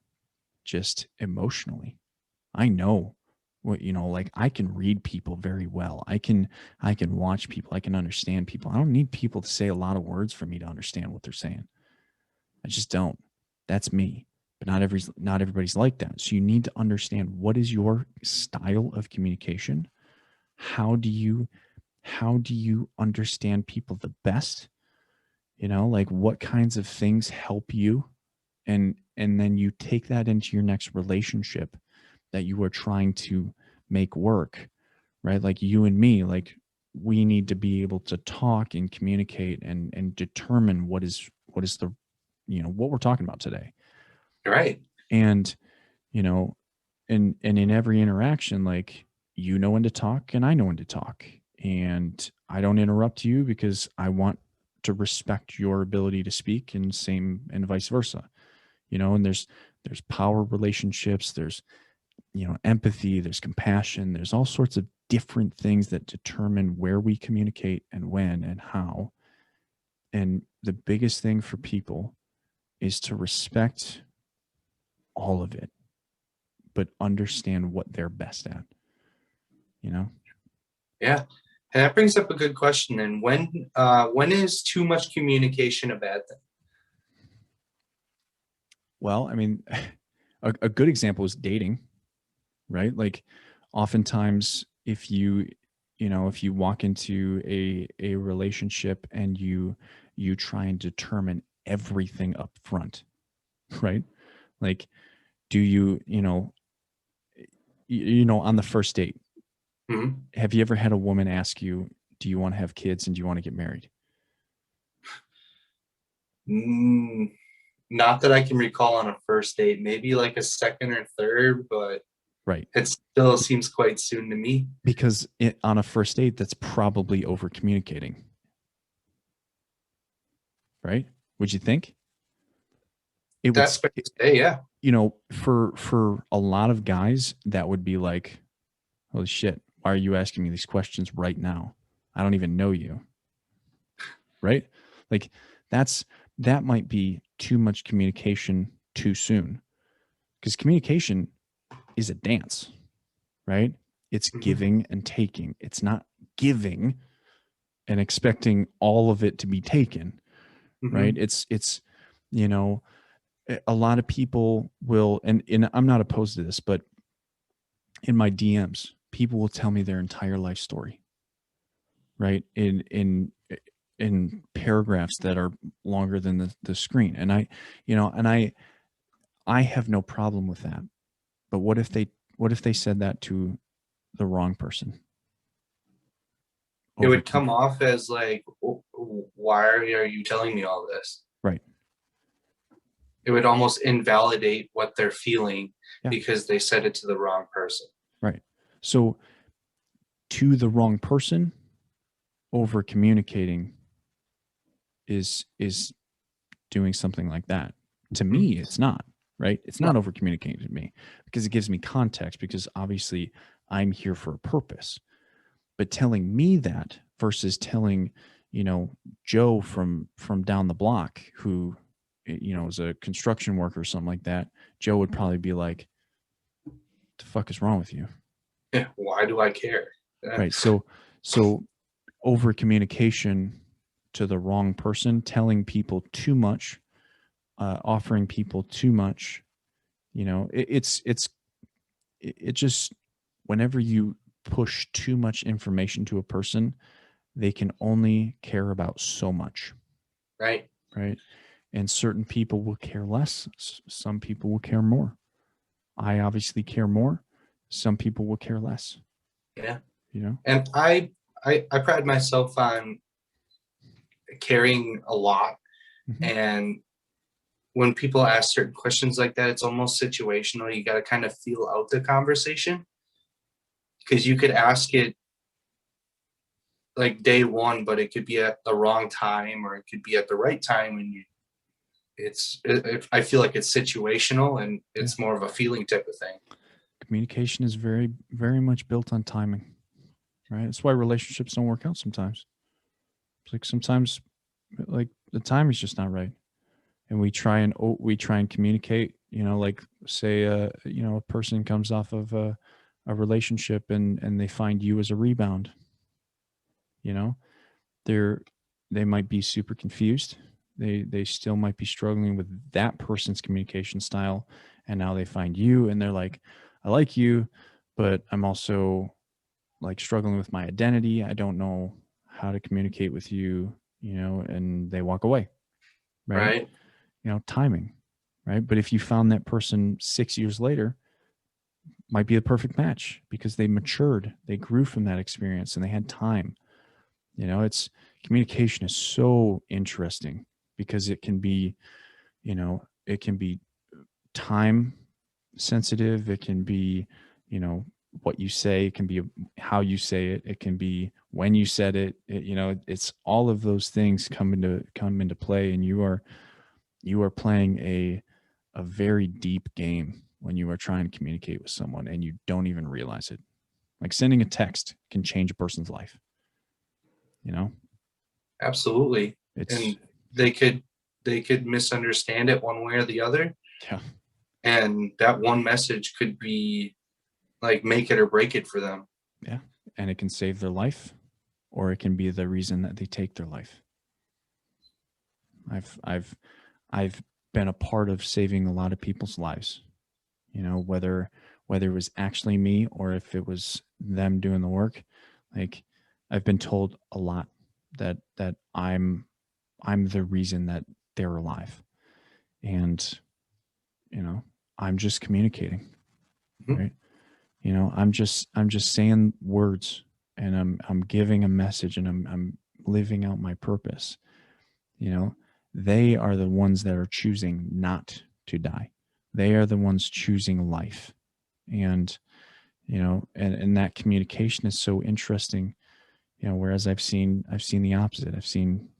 A: just emotionally. I know what, like I can read people very well. I can watch people. I can understand people. I don't need people to say a lot of words for me to understand what they're saying. I just don't. That's me. But not everybody's like that. So you need to understand what is your style of communication. How do you understand people the best? Like what kinds of things help you, and then you take that into your next relationship that you are trying to make work, right? Like you and me, like we need to be able to talk and communicate and determine what is the what we're talking about today.
B: Right.
A: And you know and in every interaction, like you know when to talk and I know when to talk, and I don't interrupt you because I want to respect your ability to speak, and same and vice versa. And there's power relationships, there's empathy, there's compassion, there's all sorts of different things that determine where we communicate and when and how. And the biggest thing for people is to respect all of it, but understand what they're best at, you know?
B: Yeah. And that brings up a good question. And when is too much communication a bad thing?
A: Well, I mean, a good example is dating, right? Like oftentimes if you walk into a relationship and you try and determine everything up front, right? Like do on the first date,
B: Mhm.
A: have you ever had a woman ask you, do you want to have kids and do you want to get married?
B: Mm, not that I can recall on a first date, maybe like a second or third, but
A: Right.
B: it still seems quite soon to me.
A: Because on a first date, that's probably over communicating, right? Would you think? It would,
B: That's fair to say, yeah.
A: for a lot of guys, that would be like, holy shit, why are you asking me these questions right now? I don't even know you, right? Like that might be too much communication too soon, because communication is a dance, right? It's
B: Mhm.
A: giving and taking. It's not giving and expecting all of it to be taken, right?
B: Mhm.
A: It's you know a lot of people will, and I'm not opposed to this, but in my DMs, people will tell me their entire life story, right? In paragraphs that are longer than the screen. And I have no problem with that. But what if they said that to the wrong person?
B: It
A: Over,
B: would come off as like, why are you telling me all this?
A: right.
B: It would almost invalidate what they're feeling
A: Yeah.
B: because they said it to the wrong person.
A: Right. So to the wrong person, over communicating is doing something like that. To
B: Mhm.
A: me, it's not, right? It's
B: No.
A: not over communicating to me, because it gives me context, because obviously I'm here for a purpose. But telling me that versus telling, Joe from down the block, who is a construction worker or something like that, Joe would probably be like, the fuck is wrong with you?
B: Why do I care?
A: Right. So over communication to the wrong person, telling people too much, offering people too much, It just, whenever you push too much information to a person, they can only care about so much,
B: Right.
A: right? And certain people will care less. Some people will care more. I obviously care more. Some people will care less,
B: Yeah.
A: you know?
B: And I pride myself on caring a lot.
A: Mhm.
B: And when people ask certain questions like that, it's almost situational. You got to kind of feel out the conversation, because you could ask it like day one, but it could be at the wrong time or it could be at the right time. And I feel like it's situational and
A: Yeah.
B: it's more of a feeling type of thing.
A: Communication is very, very much built on timing, right? That's why relationships don't work out sometimes. It's like sometimes, like, the time is just not right. And we try and communicate, like, say, a person comes off of a relationship, and they find you as a rebound, you know, they're they might be super confused. They still might be struggling with that person's communication style, and now they find you and they're like, I like you, but I'm also like struggling with my identity. I don't know how to communicate with you, and they walk away, right?
B: Right.
A: Timing, right? But if you found that person 6 years later, might be a perfect match because they matured, they grew from that experience, and they had time. It's communication is so interesting because it can be time sensitive. It can be, what you say. It can be how you say it. It can be when you said it. It's all of those things come into play, and you are playing a very deep game when you are trying to communicate with someone and you don't even realize it. Like sending a text can change a person's life. You know,
B: Absolutely.
A: it's
B: And they could misunderstand it one way or the other.
A: yeah,
B: And that one message could be like make it or break it for them.
A: yeah, and it can save their life, or it can be the reason that they take their life. I've been a part of saving a lot of people's lives. Whether it was actually me or if it was them doing the work. Like, I've been told a lot that I'm the reason that they're alive, and you know I'm just communicating,
B: Mhm.
A: right? I'm just saying words, and I'm giving a message, and I'm living out my purpose. you know they are the ones that are choosing not to die. They are the ones choosing life. And and that communication is so interesting. Whereas I've seen the opposite. I've seen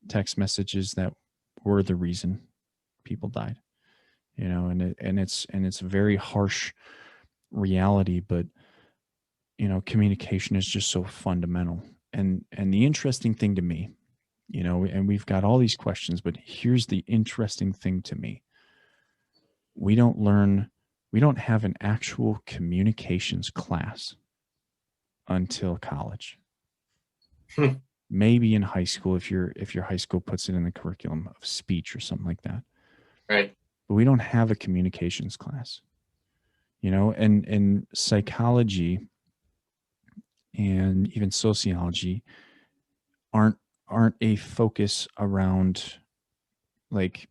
A: text messages that were the reason people died. And it's a very harsh reality, but communication is just so fundamental. And the interesting thing to me, and we've got all these questions, but here's the interesting thing to me. We don't learn, we don't have an actual communications class until college.
B: Hmm.
A: Maybe in high school, if your high school puts it in the curriculum of speech or something like that.
B: Right.
A: But we don't have a communications class. And psychology and even sociology aren't aren't a focus around, like,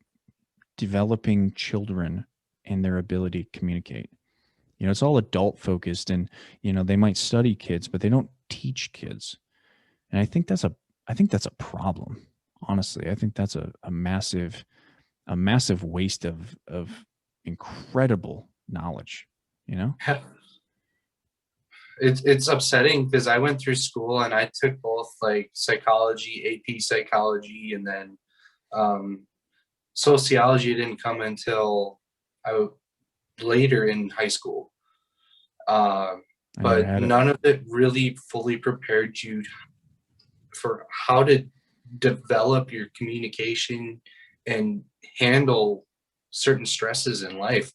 A: developing children and their ability to communicate. It's all adult focused, and they might study kids, but they don't teach kids. And I think that's a problem. Honestly, I think that's a massive waste of incredible knowledge. You know?
B: It's upsetting because I went through school and I took both like psychology, AP psychology, and then um, sociology didn't come until I later in high school. Um,
A: I never
B: but
A: had it.
B: none of it really fully prepared you for how to develop your communication and handle certain stresses in life.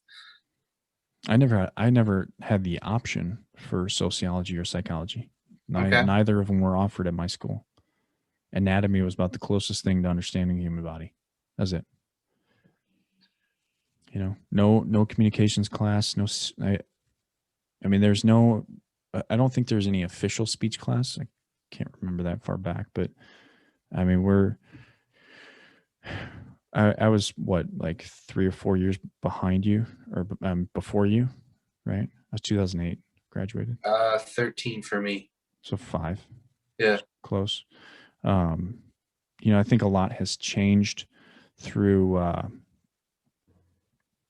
A: I never had the option for sociology or psychology.
B: Okay.
A: Neither of them were offered at my school. Anatomy was about the closest thing to understanding the human body. That's it. No communications class. I mean, there's no. I don't think there's any official speech class. I can't remember that far back, but I mean, I was what, like 3 or 4 years behind you, or before you, right? I was 2008 graduated,
B: 13 for me.
A: so five,
B: Yeah.
A: close. Um, I think a lot has changed through. I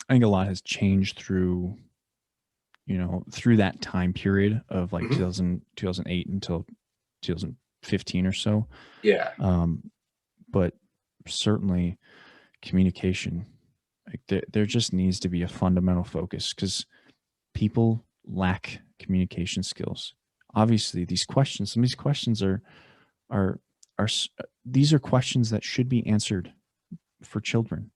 A: think a lot has changed through through that time period of like
B: Mhm.
A: 2008 until 2015 or so.
B: Yeah.
A: But certainly communication, like there just needs to be a fundamental focus because people lack communication skills. Obviously, some of these questions are are these are questions that should be answered for children,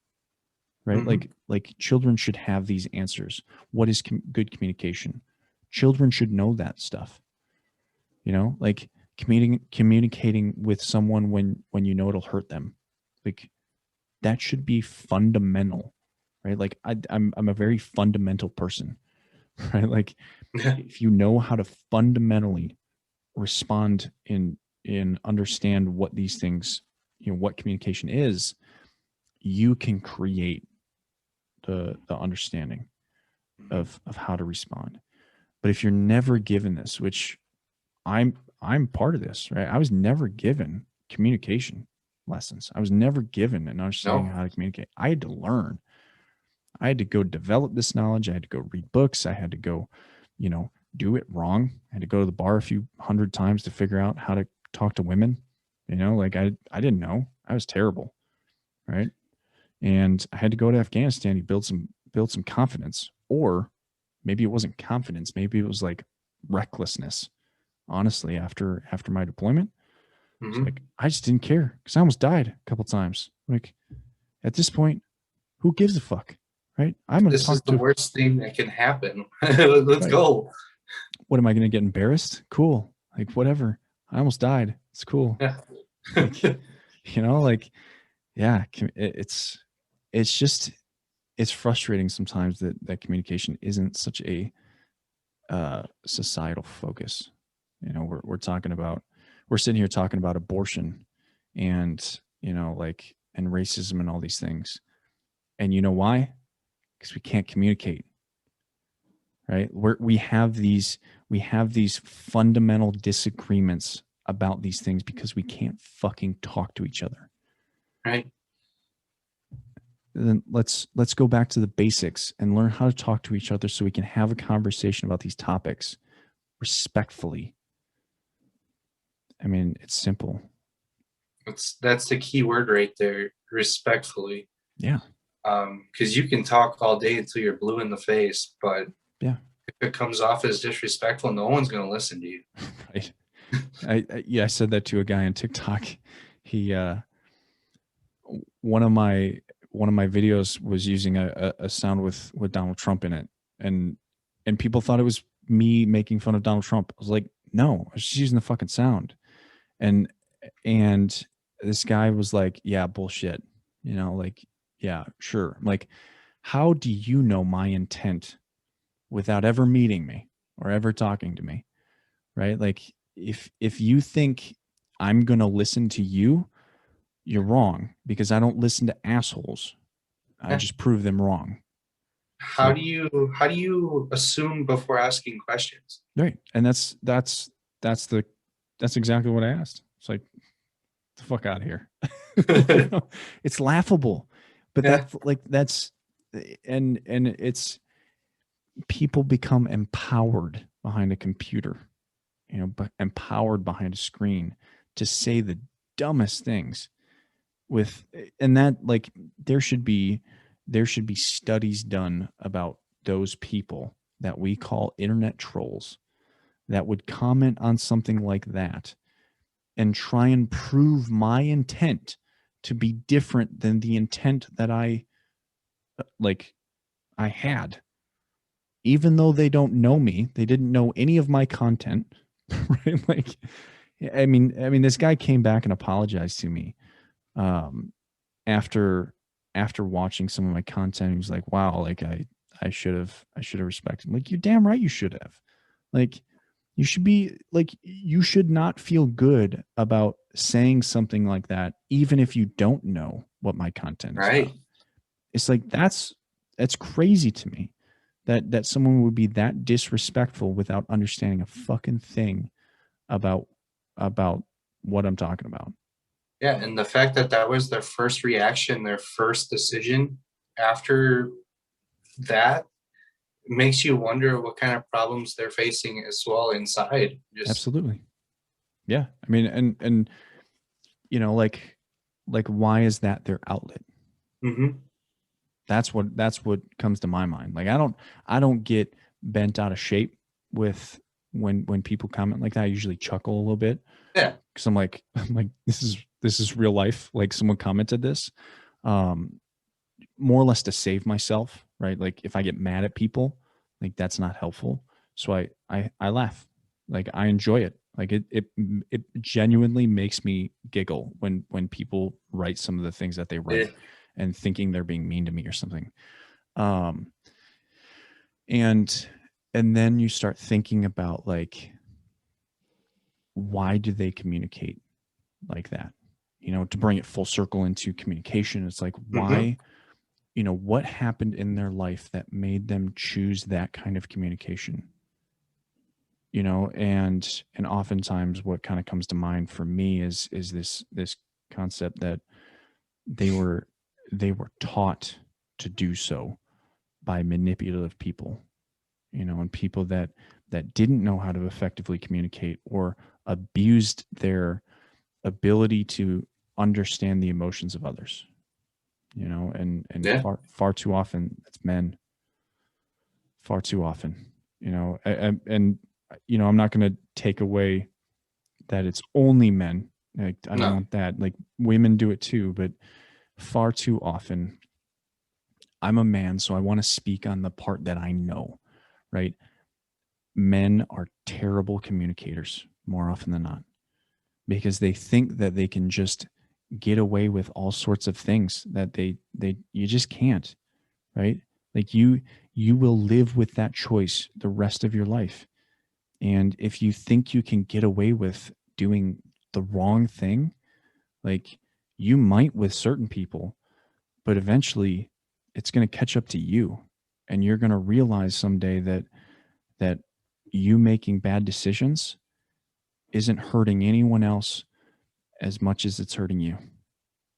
A: right?
B: Hmm.
A: Like children should have these answers. What is good communication? Children should know that stuff. Like communicating with someone when it'll hurt them, like that should be fundamental, right? Like I'm a very fundamental person, right? Like if you know how to fundamentally respond in understand what these things, what communication is, you can create the understanding of how to respond. But if you're never given this, which I'm part of this, right? I was never given communication lessons. I was never given an understanding
B: No.
A: of how to communicate. I had to learn. I had to go develop this knowledge. I had to go read books. I had to go, do it wrong. I had to go to the bar a few hundred times to figure out how to talk to women. Like I didn't know. I was terrible, right? And I had to go to Afghanistan to build some confidence. Or maybe it wasn't confidence. Maybe it was like recklessness. Honestly, after my deployment, it's
B: Hmm.
A: like I just didn't care because I almost died a couple times. Like at this point, who gives a fuck, right? I'm going to
B: This is
A: talk
B: the
A: to
B: worst thing that can happen. Let's
A: right.
B: go.
A: What am I going to get embarrassed? Cool, like whatever. I almost died. It's cool.
B: Yeah.
A: Like like yeah, it's just it's frustrating sometimes that communication isn't such a societal focus. We're sitting here talking about abortion and like and racism and all these things. And you know why? Because we can't communicate, right? We have these fundamental disagreements about these things because we can't fucking talk to each other.
B: Right.
A: Then let's go back to the basics and learn how to talk to each other so we can have a conversation about these topics respectfully. I mean, it's simple.
B: That's the key word right there. Respectfully.
A: Yeah.
B: Because you can talk all day until you're blue in the face, but
A: Yeah.
B: if it comes off as disrespectful, no one's going to listen to you.
A: Right. I said that to a guy on TikTok. He one of my videos was using a sound with Donald Trump in it, and people thought it was me making fun of Donald Trump. I was like, no, I was just using the fucking sound. And and this guy was like, yeah, bullshit. Like, yeah, sure. I'm like, how do you know my intent without ever meeting me or ever talking to me? Right? Like if you think I'm going to listen to you, you're wrong because I don't listen to assholes. I
B: Yeah.
A: just prove them wrong. It's
B: How
A: like,
B: do you assume before asking questions?
A: right. And that's exactly what I asked. It's like, the fuck out of here. It's laughable, but
B: Yeah.
A: and it's people become empowered behind a computer, but empowered behind a screen to say the dumbest things with, and that like there should be studies done about those people that we call internet trolls that would comment on something like that and try and prove my intent to be different than the intent that like I had, even though they don't know me, they didn't know any of my content, right? Like, I mean, this guy came back and apologized to me after after watching some of my content, he was like, wow, like I should have respected him. Like, you're damn right you should have. Like, you should be like, you should not feel good about saying something like that, even if you don't know what my content is
B: Right.
A: about. It's like, that's crazy to me that someone would be that disrespectful without understanding a fucking thing about about what I'm talking about.
B: Yeah, and the fact that that was their first reaction, their first decision after that makes you wonder what kind of problems they're facing as well inside. Just
A: Absolutely. Yeah. I mean, and like why is that their outlet?
B: mhm.
A: That's what comes to my mind. Like, I don't get bent out of shape with when people comment like that. I usually chuckle a little bit
B: Yeah,
A: because I'm like, this is real life. Like, someone commented this, um, more or less to save myself, right? Like, if I get mad at people, like, that's not helpful. So I laugh. Like, I enjoy it. Like, it genuinely makes me giggle when people write some of the things that they
B: yeah,
A: write and thinking they're being mean to me or something. Um and and then you start thinking about, like, why do they communicate like that? To bring it full circle into communication, it's like,
B: mhm.
A: why, what happened in their life that made them choose that kind of communication? And oftentimes what kind of comes to mind for me is this concept that they were they were taught to do so by manipulative people, and people that didn't know how to effectively communicate or abused their ability to understand the emotions of others. And
B: Yeah,
A: far too often it's men. Far too often. And I'm not going to take away that it's only men. Like, I don't
B: no,
A: want that. Like, women do it too, but far too often, I'm a man, so I want to speak on the part that I know, right? Men are terrible communicators more often than not, because they think that they can just get away with all sorts of things that they you just can't, right? Like, you will live with that choice the rest of your life. And if you think you can get away with doing the wrong thing, like, you might with certain people, but eventually it's going to catch up to you, and you're going to realize someday that you making bad decisions isn't hurting anyone else as much as it's hurting you.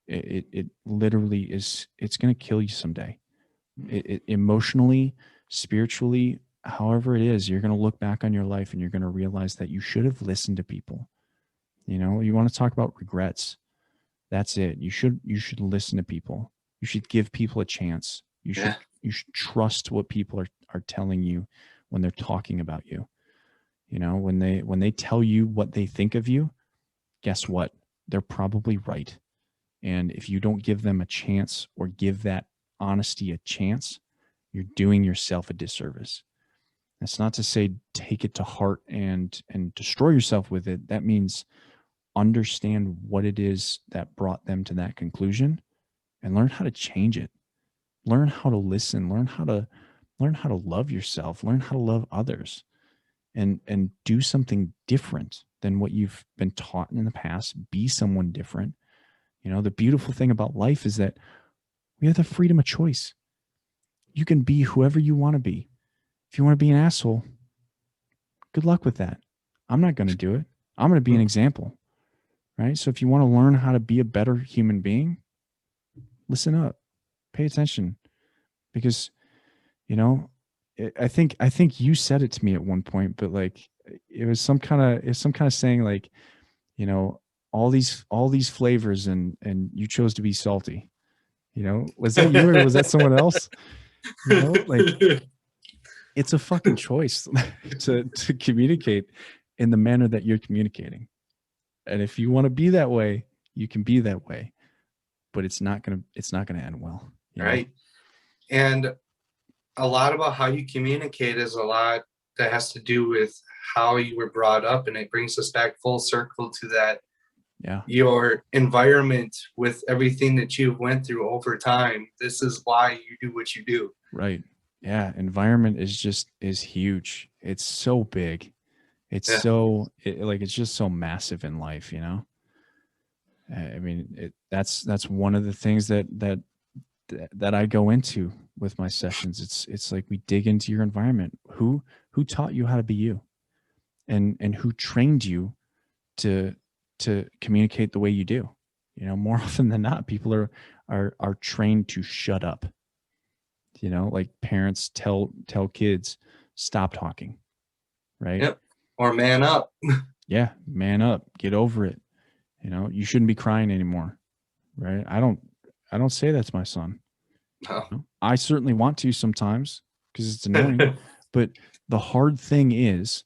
A: It literally is. It's going to kill you someday. It emotionally, spiritually, however it is, you're going to look back on your life and you're going to realize that you should have listened to people. You want to talk about regrets. That's it. You should listen to people. You should give people a chance. You should
B: yeah,
A: you should trust what people are telling you when they're talking about you. When they tell you what they think of you, guess what? They're probably right. And if you don't give them a chance or give that honesty a chance, you're doing yourself a disservice. That's not to say take it to heart and destroy yourself with it. That means understand what it is that brought them to that conclusion and learn how to change it. Learn how to listen, learn how to love yourself, learn how to love others, and do something different than what you've been taught in the past. Be someone different. The beautiful thing about life is that we have the freedom of choice. You can be whoever you want to be. If you want to be an asshole, good luck with that. I'm not going to do it. I'm going to be an example, right? So if you want to learn how to be a better human being, listen up, pay attention, because you know, I think you said it to me at one point, but like, it was some kind of saying, like, you know, all these flavors, and you chose to be salty. Was that you or was that someone else? Like, it's a fucking choice to communicate in the manner that you're communicating. And if you want to be that way, you can be that way, but it's not gonna end well.
B: right. And a lot about how you communicate is a lot that has to do with how you were brought up, and it brings us back full circle to that
A: Yeah.
B: your environment with everything that you've went through over time. This is why you do what you do.
A: Right. Yeah. Environment is huge. It's so big. It's
B: Yeah.
A: like it's just so massive in life, you know? I mean, that's one of the things that I go into with my sessions. It's like we dig into your environment. Who taught you how to be you? And who trained you to communicate the way you do? You know, more often than not, people are trained to shut up. You know, like parents tell kids, stop talking, right?
B: Yep. Or man up.
A: Yeah, man up, get over it. You know, you shouldn't be crying anymore, right? I don't say that to my son.
B: No.
A: You know? I certainly want to sometimes because it's annoying, but the hard thing is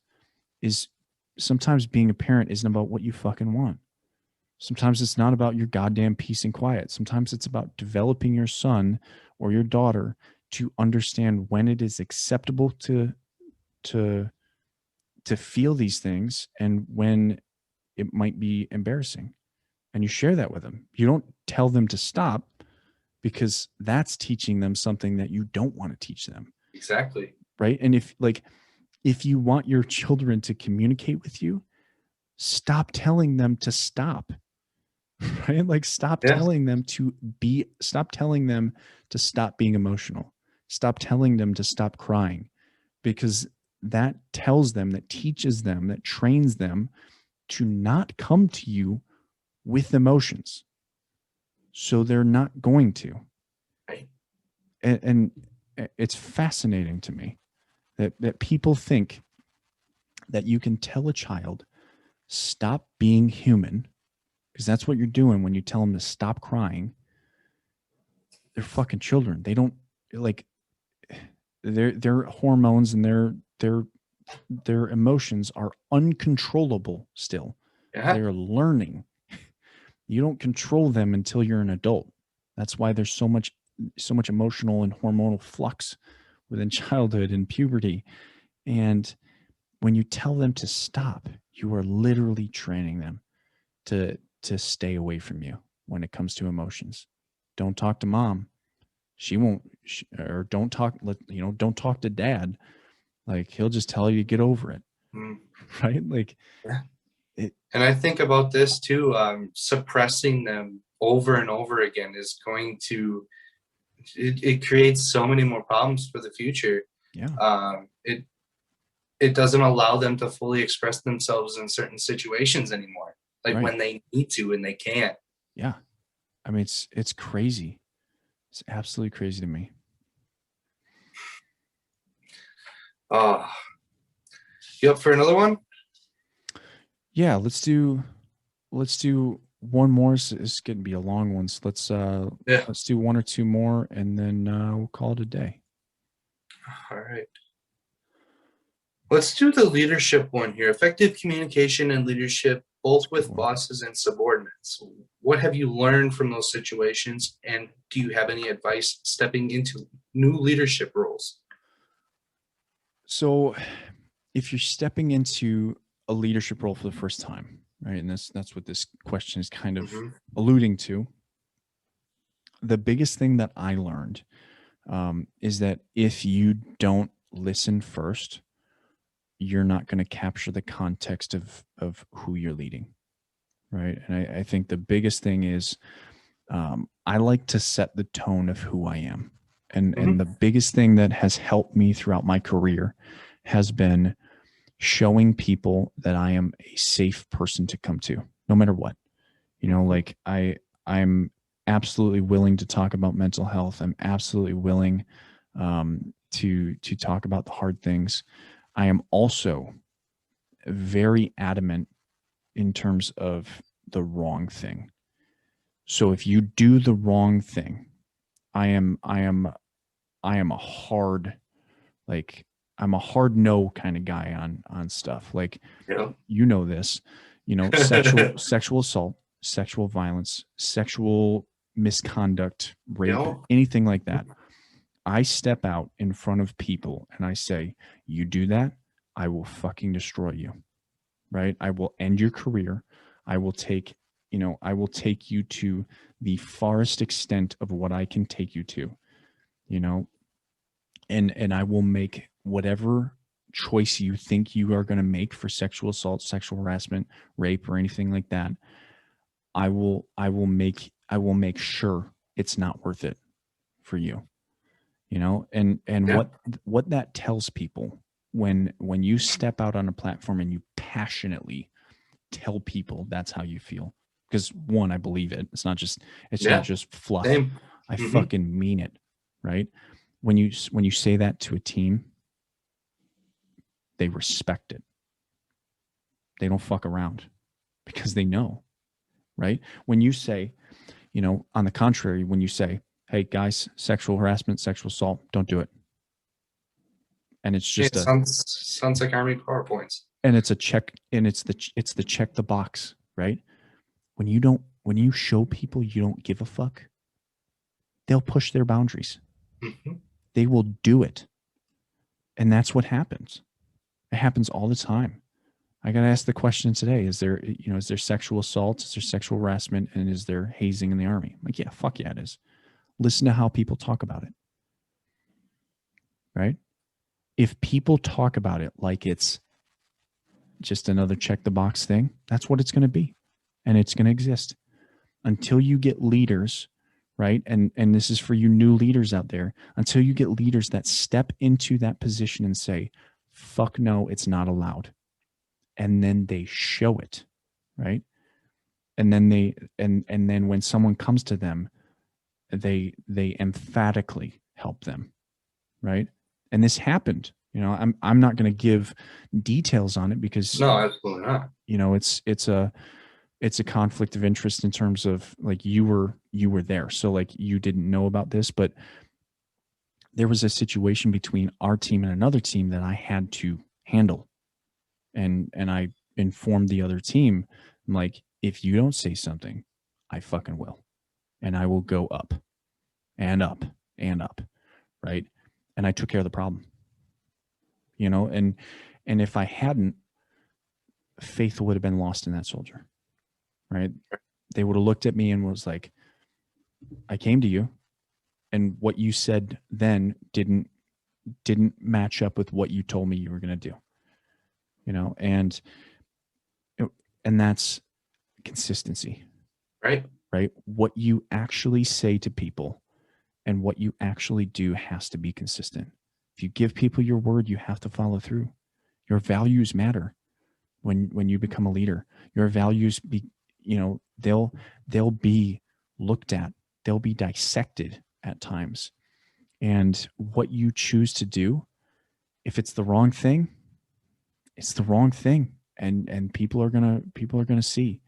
A: sometimes being a parent isn't about what you fucking want. Sometimes it's not about your goddamn peace and quiet. Sometimes it's about developing your son or your daughter to understand when it is acceptable to to feel these things and when it might be embarrassing. And you share that with them. You don't tell them to stop because that's teaching them something that you don't want to teach them.
B: Exactly.
A: Right? And if you want your children to communicate with you, stop telling them to stop. Right? Like stop
B: Yeah.
A: telling them stop telling them to stop being emotional. Stop telling them to stop crying because that tells them, that teaches them, that trains them to not come to you with emotions. So they're not going to.
B: Right.
A: And it's fascinating to me that people think that you can tell a child, stop being human, because that's what you're doing when you tell them to stop crying. They're fucking children. They don't like their hormones and their emotions are uncontrollable still.
B: Yeah.
A: They're learning. You don't control them until you're an adult. That's why there's so much emotional and hormonal flux within childhood and puberty. And when you tell them to stop, you are literally training them to stay away from you when it comes to emotions. Don't talk to mom. She won't or don't talk to dad. Like he'll just tell you to get over it.
B: Mm.
A: Right? Like
B: Yeah.
A: it,
B: And I think about this too. Suppressing them over and over again is going to, it creates so many more problems for the future.
A: yeah,
B: It doesn't allow them to fully express themselves in certain situations anymore, like
A: right.
B: when they need to and they can't.
A: Yeah. I mean it's crazy. It's absolutely crazy to me.
B: Oh, you up for another one?
A: Yeah, let's do one more. It's going to be a long one. So
B: Yeah.
A: let's do one or two more and then we'll call it a day.
B: All right. Let's do the leadership one here. Effective communication and leadership, both
A: Good
B: with
A: one.
B: bosses and subordinates. What have you learned from those situations? And do you have any advice stepping into new leadership roles?
A: So if you're stepping into a leadership role for the first time, right? And that's what this question is kind of
B: Mm-hmm.
A: alluding to. The biggest thing that I learned is that if you don't listen first, you're not going to capture the context of who you're leading, right? And I think the biggest thing is I like to set the tone of who I am, and
B: Mm-hmm.
A: the biggest thing that has helped me throughout my career has been showing people that I am a safe person to come to, no matter what. You know,
B: Mm-hmm.
A: like I'm absolutely willing to talk about mental health. I'm absolutely willing to talk about the hard things. I am also very adamant in terms of the wrong thing. So if you do the wrong thing, I am a hard like I'm a hard no kind of guy on stuff. Like
B: Yeah.
A: you know this, sexual assault, sexual violence, sexual misconduct, rape,
B: Yeah.
A: anything like that. I step out in front of people and I say, "You do that, I will fucking destroy you." Right? I will end your career. I will take I will take you to the farthest extent of what I can take you to, you know, and I will make whatever choice you think you are going to make for sexual assault, sexual harassment, rape, or anything like that. I will make sure it's not worth it for you, and
B: Yeah.
A: what that tells people when you step out on a platform and you passionately tell people that's how you feel, because one, I believe it. It's not
B: Yeah.
A: just fluff.
B: Same.
A: I
B: Hmm.
A: fucking mean it, right? When you say that to a team, they respect it. They don't fuck around because they know, right? When you say, on the contrary, when you say, hey guys, sexual harassment, sexual assault, don't do it. And it's
B: Yeah,
A: just
B: it sounds like Army PowerPoints.
A: and it's a check, and it's the check the box, right? When you show people you don't give a fuck, they'll push their boundaries.
B: Hmm.
A: They will do it. And that's what happens. It happens all the time. I got to ask the question today, is there sexual assault, is there sexual harassment, and is there hazing in the Army? I'm like, yeah, fuck yeah, it is. Listen to how people talk about it, right? If people talk about it like it's just another check the box thing, that's what it's going to be. And it's going to exist until you get leaders, right? And this is for you new leaders out there, until you get leaders that step into that position and say, fuck no, it's not allowed. And then they show it, right? And then then when someone comes to them, they emphatically help them, right? And this happened. I'm not going to give details on it because
B: No, absolutely not.
A: it's a conflict of interest in terms of, like, you were there, so like you didn't know about this, but there was a situation between our team and another team that I had to handle, and I informed the other team, I'm like, if you don't say something, I fucking will, and I will go up and up and up, right? And I took care of the problem, and if I hadn't, faith would have been lost in that soldier, right? They would have looked at me and was like, I came to you, and what you said then didn't match up with what you told me you were going to do, and and that's consistency,
B: Right.
A: right? What you actually say to people and what you actually do has to be consistent. If you give people your word, you have to follow through. Your values matter when you become a leader. Your values they'll be looked at, they'll be dissected at times. And what you choose to do, if it's the wrong thing, it's the wrong thing. And people are gonna see,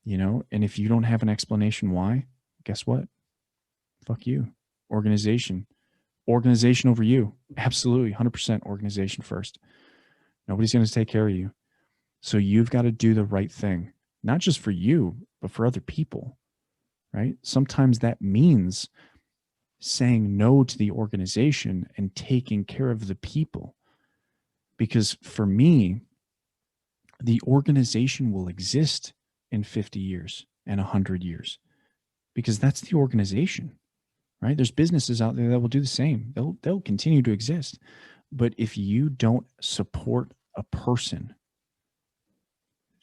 A: and if you don't have an explanation why, guess what? Fuck you. Organization. Organization over you. Absolutely. 100% organization first. Nobody's going to take care of you. So you've got to do the right thing, not just for you, but for other people, right? Sometimes that means saying no to the organization and taking care of the people. Because for me, the organization will exist in 50 years and 100 years because that's the organization, right? There's businesses out there that will do the same. They'll continue to exist. But if you don't support a person,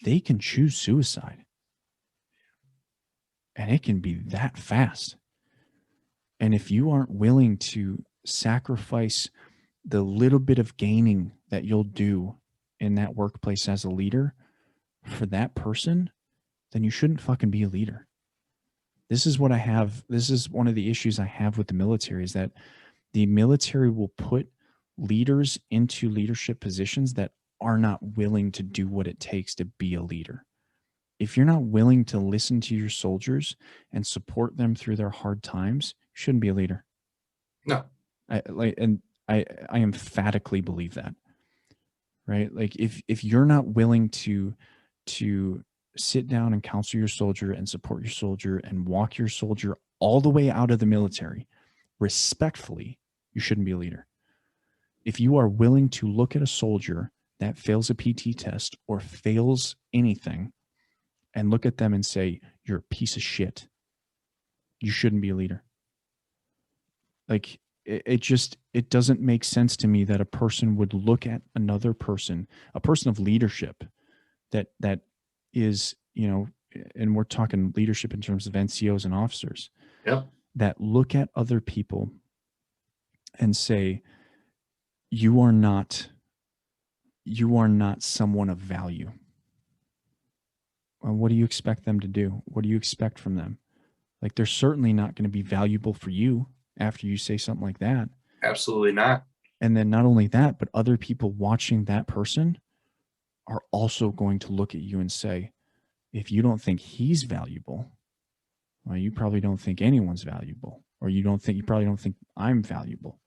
A: they can choose suicide, and it can be that fast. And if you aren't willing to sacrifice the little bit of gaining that you'll do in that workplace as a leader for that person, then you shouldn't fucking be a leader. This is what I have. This is one of the issues I have with the military, is that the military will put leaders into leadership positions that are not willing to do what it takes to be a leader. If you're not willing to listen to your soldiers and support them through their hard times, you shouldn't be a leader.
B: No.
A: I emphatically believe that. Right? Like if you're not willing to sit down and counsel your soldier and support your soldier and walk your soldier all the way out of the military respectfully, you shouldn't be a leader. If you are willing to look at a soldier that fails a PT test or fails anything and look at them and say, you're a piece of shit. You shouldn't be a leader. Like it doesn't make sense to me that a person would look at another person, a person of leadership that is, and we're talking leadership in terms of NCOs and officers,
B: Yep.
A: that look at other people and say, you are not someone of value. Well, what do you expect them to do? What do you expect from them? Like, they're certainly not going to be valuable for you after you say something like that.
B: Absolutely not.
A: And then not only that, but other people watching that person are also going to look at you and say, if you don't think he's valuable, well, you probably don't think anyone's valuable, or you probably don't think I'm valuable,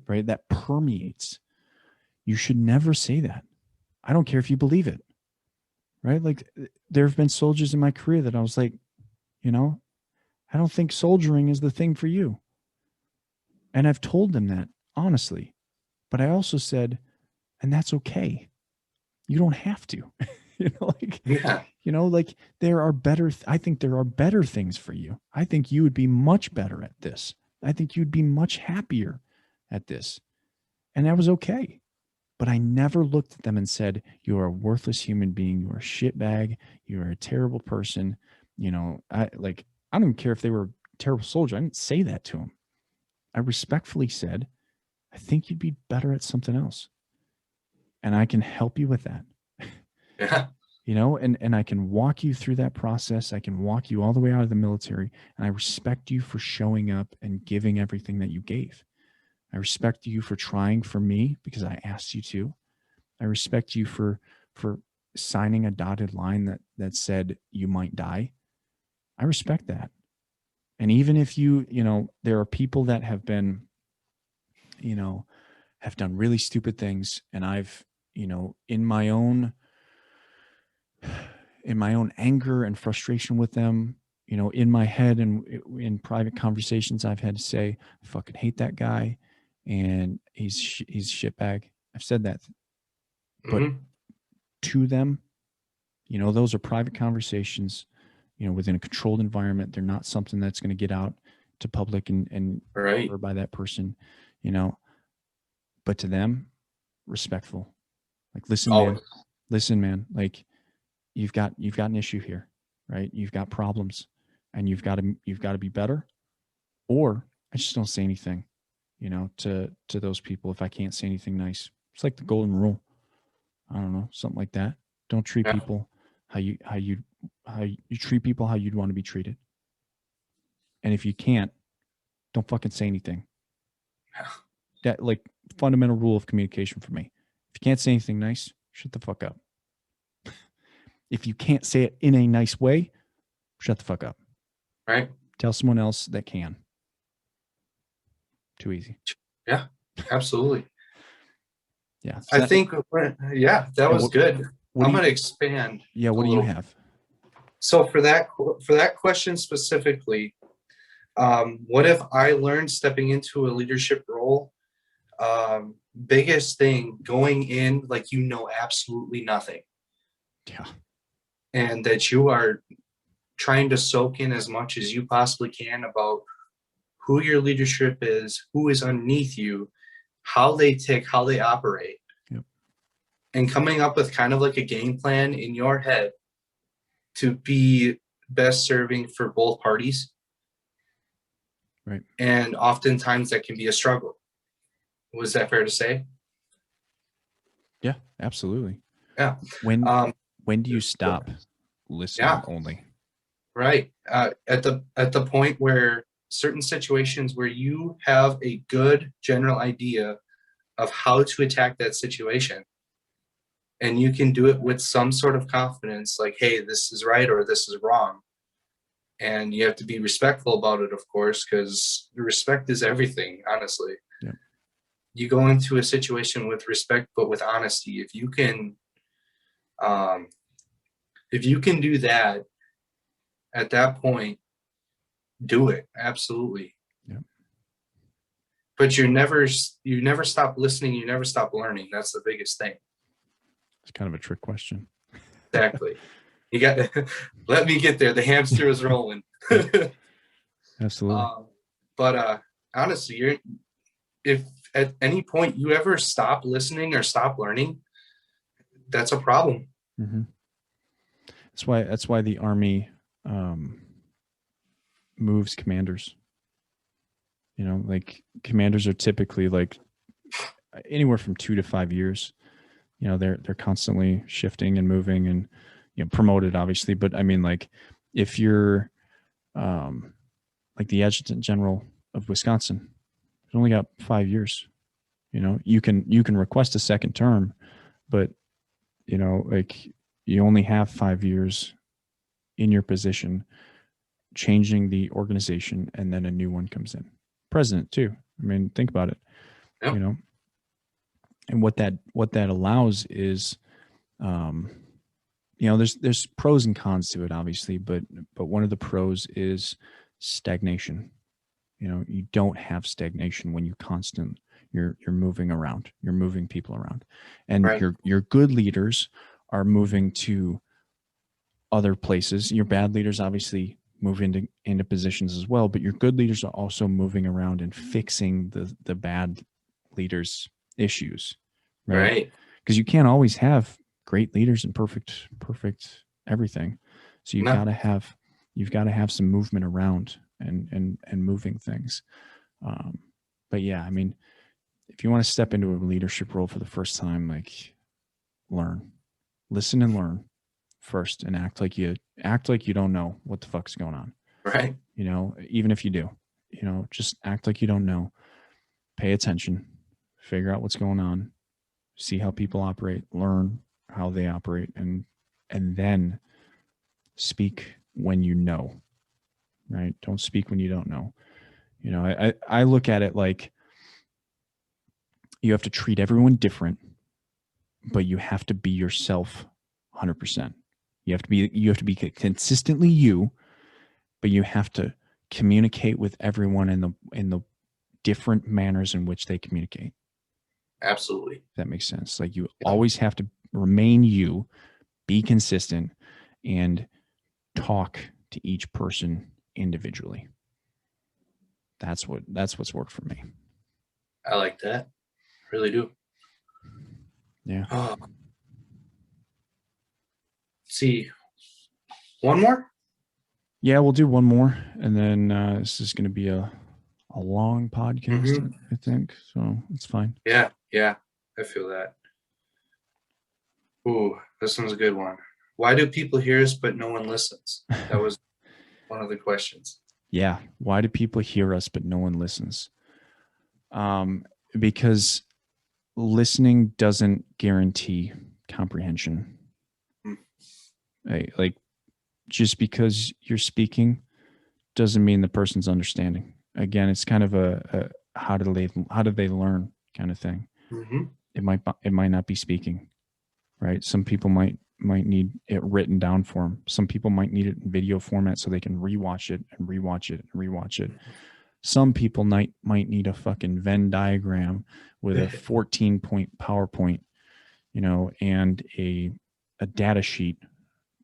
A: right? That permeates. You should never say that. I don't care if you believe it, right? Like, there have been soldiers in my career that I was like, I don't think soldiering is the thing for you. And I've told them that honestly, but I also said, and that's okay. You don't have to, like there are better, I think there are better things for you. I think you would be much better at this. I think you'd be much happier at this. And that was okay. But I never looked at them and said, you're a worthless human being. You're a shitbag. You're a terrible person. I don't even care if they were a terrible soldier. I didn't say that to them. I respectfully said, I think you'd be better at something else. And I can help you with that.
B: Yeah.
A: And I can walk you through that process. I can walk you all the way out of the military. And I respect you for showing up and giving everything that you gave. I respect you for trying for me because I asked you to. I respect you for signing a dotted line that said you might die. I respect that. And even if there are people that have been, have done really stupid things, and I've, in my own anger and frustration with them, in my head and in private conversations, I've had to say, I fucking hate that guy, and he's a shitbag. I've said that, but to them, those are private conversations. Within a controlled environment, they're not something that's going to get out to public and
B: right.
A: heard by that person, but to them, respectful. Like, listen, man, like you've got an issue here, right? You've got problems, and you've got to be better, or I just don't say anything, to those people. If I can't say anything nice, it's like the golden rule. I don't know, something like that. Don't treat people how you treat people how you'd want to be treated. And if you can't, don't fucking say anything. That, like, fundamental rule of communication for me. If you can't say anything nice, shut the fuck up. If you can't say it in a nice way, shut the fuck up.
B: Right.
A: Tell someone else that can. Too easy.
B: Yeah, absolutely.
A: Yeah.
B: So that was good. I'm going to expand.
A: Yeah. What do you have?
B: So for that question specifically, what if I learned stepping into a leadership role? Biggest thing going in, like, absolutely nothing.
A: Yeah.
B: And that you are trying to soak in as much as you possibly can about who your leadership is, who is underneath you, how they tick, how they operate.
A: Yep.
B: And coming up with kind of like a game plan in your head to be best serving for both parties.
A: Right.
B: And oftentimes that can be a struggle. Was that fair to say?
A: Yeah, absolutely.
B: Yeah.
A: When do you stop listening only?
B: Right. At the point where certain situations where you have a good general idea of how to attack that situation, and you can do it with some sort of confidence, like, hey, this is right or this is wrong. And you have to be respectful about it, of course, because respect is everything, honestly.
A: Yeah.
B: You go into a situation with respect, but with honesty. If you can do that at that point, do it. Absolutely.
A: Yeah.
B: But you never stop listening. You never stop learning. That's the biggest thing.
A: It's kind of a trick question.
B: Exactly. You got to let me get there. The hamster is rolling.
A: Yep, absolutely.
B: um, but honestly, if at any point you ever stop listening or stop learning, that's a problem.
A: Mm-hmm. That's why the Army moves commanders. You know, like commanders are typically like anywhere from 2 to 5 years. You know, they're constantly shifting and moving and, you know, promoted obviously. But I mean, like if you're like the adjutant general of Wisconsin, he's only got 5 years. You know, you can request a second term, but you know, like you only have 5 years in your position, changing the organization, and then a new one comes in. President too. I mean, think about it.
B: Yep.
A: You know, and what that allows is, um, you know, there's pros and cons to it, obviously, but one of the pros is stagnation. You know, you don't have stagnation when you're moving around, you're moving people around, and
B: Right.
A: your good leaders are moving to other places. Your bad leaders obviously move into positions as well, but your good leaders are also moving around and fixing the bad leaders' issues, right?
B: Right.
A: Because you can't always have great leaders and perfect everything. So
B: No.
A: you've got to have some movement around and moving things. Um, but yeah, I mean, if you want to step into a leadership role for the first time, like learn, listen and learn first, and act like you don't know what the fuck's going on.
B: Right.
A: You know, even if you do, you know, just act like you don't know. Pay attention, figure out what's going on, see how people operate, learn how they operate, and then speak when you know. Right? Don't speak when you don't know. You know, I look at it like you have to treat everyone different, but you have to be yourself 100%. You have to be consistently you, but you have to communicate with everyone in the different manners in which they communicate.
B: Absolutely.
A: If that makes sense. Like you
B: Yep.
A: always have to remain you, be consistent, and talk to each person individually. That's what's worked for me.
B: I like that. Really do.
A: Yeah.
B: Oh, see, one more.
A: Yeah, we'll do one more, and then this is going to be a long podcast,
B: Mm-hmm.
A: I think. So it's fine.
B: Yeah. Yeah. I feel that. Ooh, this one's a good one. Why do people hear us but no one listens? That was one of the questions.
A: Yeah. Why do people hear us but no one listens? Because listening doesn't guarantee comprehension.
B: Mm.
A: Like just because you're speaking doesn't mean the person's understanding. Again, it's kind of a how do they learn kind of thing.
B: Mm-hmm.
A: It might not be speaking, right? Some people might need it written down for them. Some people might need it in video format so they can rewatch it and rewatch it and rewatch it. Some people might need a fucking Venn diagram with a 14-point PowerPoint, you know, and a data sheet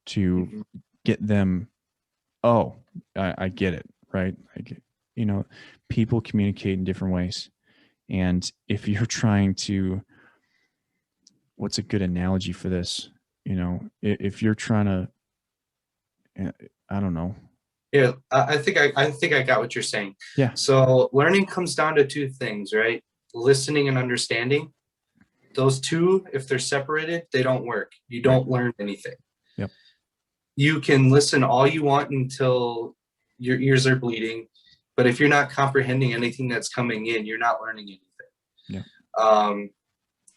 A: to
B: Mm-hmm.
A: get them, oh, I get it, right? Like, you know, people communicate in different ways. And if you're trying to, what's a good analogy for this? You know, if you're trying to, I don't know.
B: Yeah, I think I got what you're saying.
A: Yeah.
B: So learning comes down to two things, right? Listening and understanding. Those two, if they're separated, they don't work. You
A: Right.
B: don't learn anything.
A: Yep.
B: You can listen all you want until your ears are bleeding, but if you're not comprehending anything that's coming in, you're not learning anything.
A: Yeah.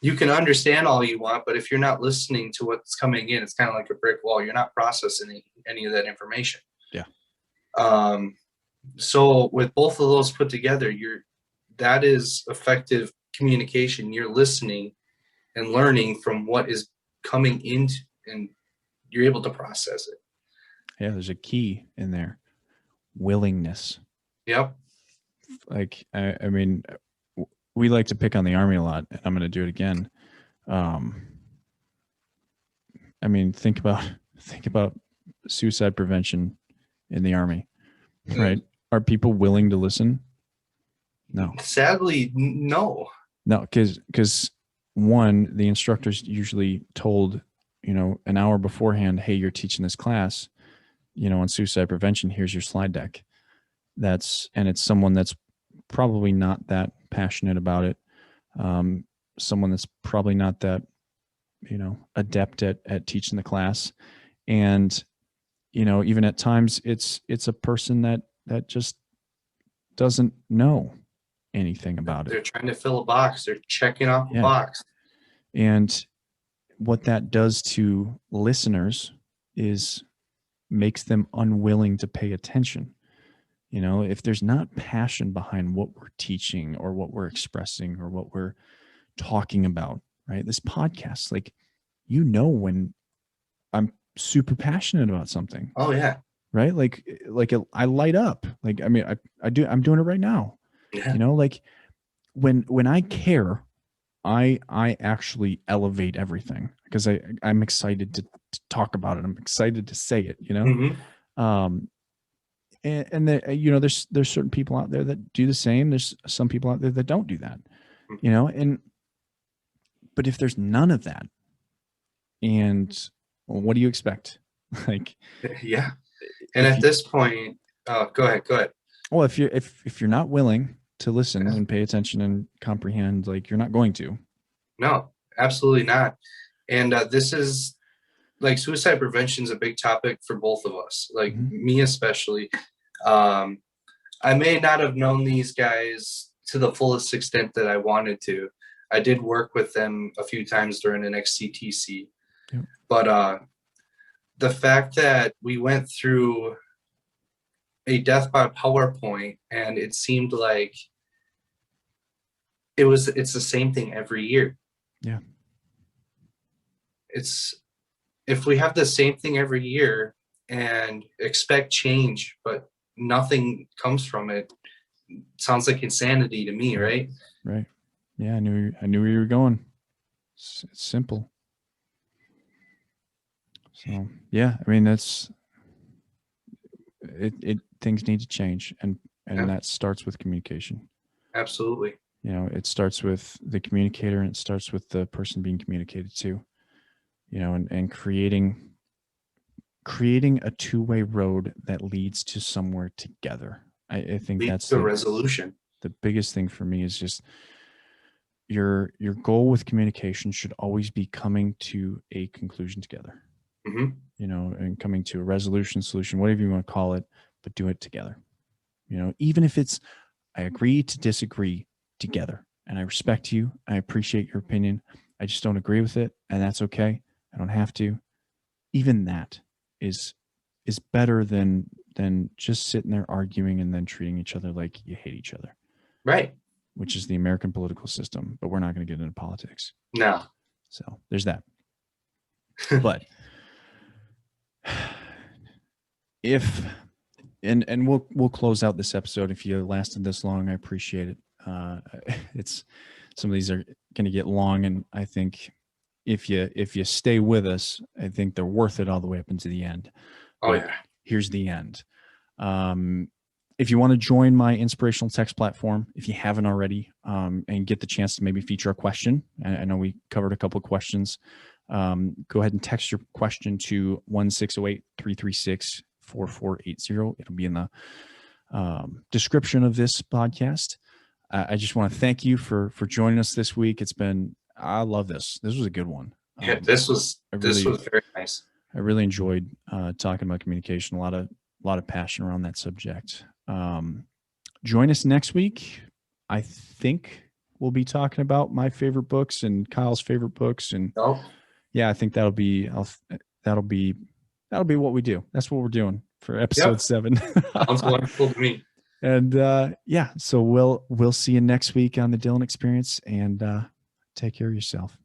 B: You can understand all you want, but if you're not listening to what's coming in, it's kind of like a brick wall. You're not processing any of that information.
A: Yeah.
B: So with both of those put together, that is effective communication. You're listening and learning from what is coming into, and you're able to process it.
A: Yeah. There's a key in there. Willingness.
B: Yep.
A: Like, I mean, we like to pick on the Army a lot, and I'm going to do it again. I mean, think about think about suicide prevention in the Army,
B: Mm.
A: right? Are people willing to listen? No.
B: Sadly, no.
A: No, because one, the instructor's usually told, an hour beforehand, hey, you're teaching this class, on suicide prevention, here's your slide deck. And it's someone that's probably not that passionate about it. Someone that's probably not that, adept at teaching the class. And, even at times it's a person that just doesn't know anything about
B: They're
A: it.
B: trying to fill a box. They're checking off a
A: Yeah.
B: box.
A: And what that does to listeners is makes them unwilling to pay attention. If there's not passion behind what we're teaching or what we're expressing or what we're talking about, right? This podcast, like, when I'm super passionate about something,
B: Oh yeah.
A: right? Like I light up. Like, I mean, I'm doing it right now.
B: Yeah.
A: Like when I care, I actually elevate everything because I'm excited to talk about it. I'm excited to say it,
B: Mhm.
A: And there's certain people out there that do the same. There's some people out there that don't do that, but if there's none of that, and what do you expect? Like,
B: Yeah. And at this point, go ahead.
A: well, if you're not willing to listen and pay attention and comprehend, like, you're not going to.
B: No, absolutely not. And this is like suicide prevention is a big topic for both of us, like me especially. I may not have known these guys to the fullest extent that I wanted to. I did work with them a few times during an XCTC,
A: Yep.
B: but the fact that we went through a death by PowerPoint and it seemed like it's the same thing every year.
A: Yeah.
B: It's if we have the same thing every year and expect change, but nothing comes from it, sounds like insanity to me, right?
A: Right. Yeah, I knew where you were going. It's simple. So yeah, I mean, that's it. Things need to change, and that starts with communication.
B: Absolutely.
A: It starts with the communicator, and it starts with the person being communicated to. And creating a two-way road that leads to somewhere together. I think that's
B: the resolution.
A: The biggest thing for me is just your goal with communication should always be coming to a conclusion together.
B: Mm-hmm.
A: And coming to a resolution, solution, whatever you want to call it, but do it together. Even if it's, I agree to disagree together, and I respect you. I appreciate your opinion. I just don't agree with it, and that's okay. I don't have to. Even that is better than just sitting there arguing and then treating each other like you hate each other.
B: Right.
A: Which is the American political system, but we're not going to get into politics.
B: No.
A: So there's that. But if and we'll close out this episode. If you lasted this long, I appreciate it. It's some of these are going to get long, and I think if you stay with us, I think they're worth it all the way up into the end.
B: Oh yeah.
A: Here's the end. If you want to join my inspirational text platform, if you haven't already, and get the chance to maybe feature a question, I know we covered a couple of questions. Go ahead and text your question to 1-608-336-4480. It'll be in the description of this podcast. I just want to thank you for joining us this week. I love this. This was a good one.
B: Yeah, this was very nice.
A: I really enjoyed talking about communication. A lot of passion around that subject. Join us next week. I think we'll be talking about my favorite books and Kyle's favorite books, and yeah, I think that'll be what we do. That's what we're doing for episode 7.
B: Sounds wonderful to me.
A: And yeah, so we'll see you next week on the Dylan Experience, and take care of yourself.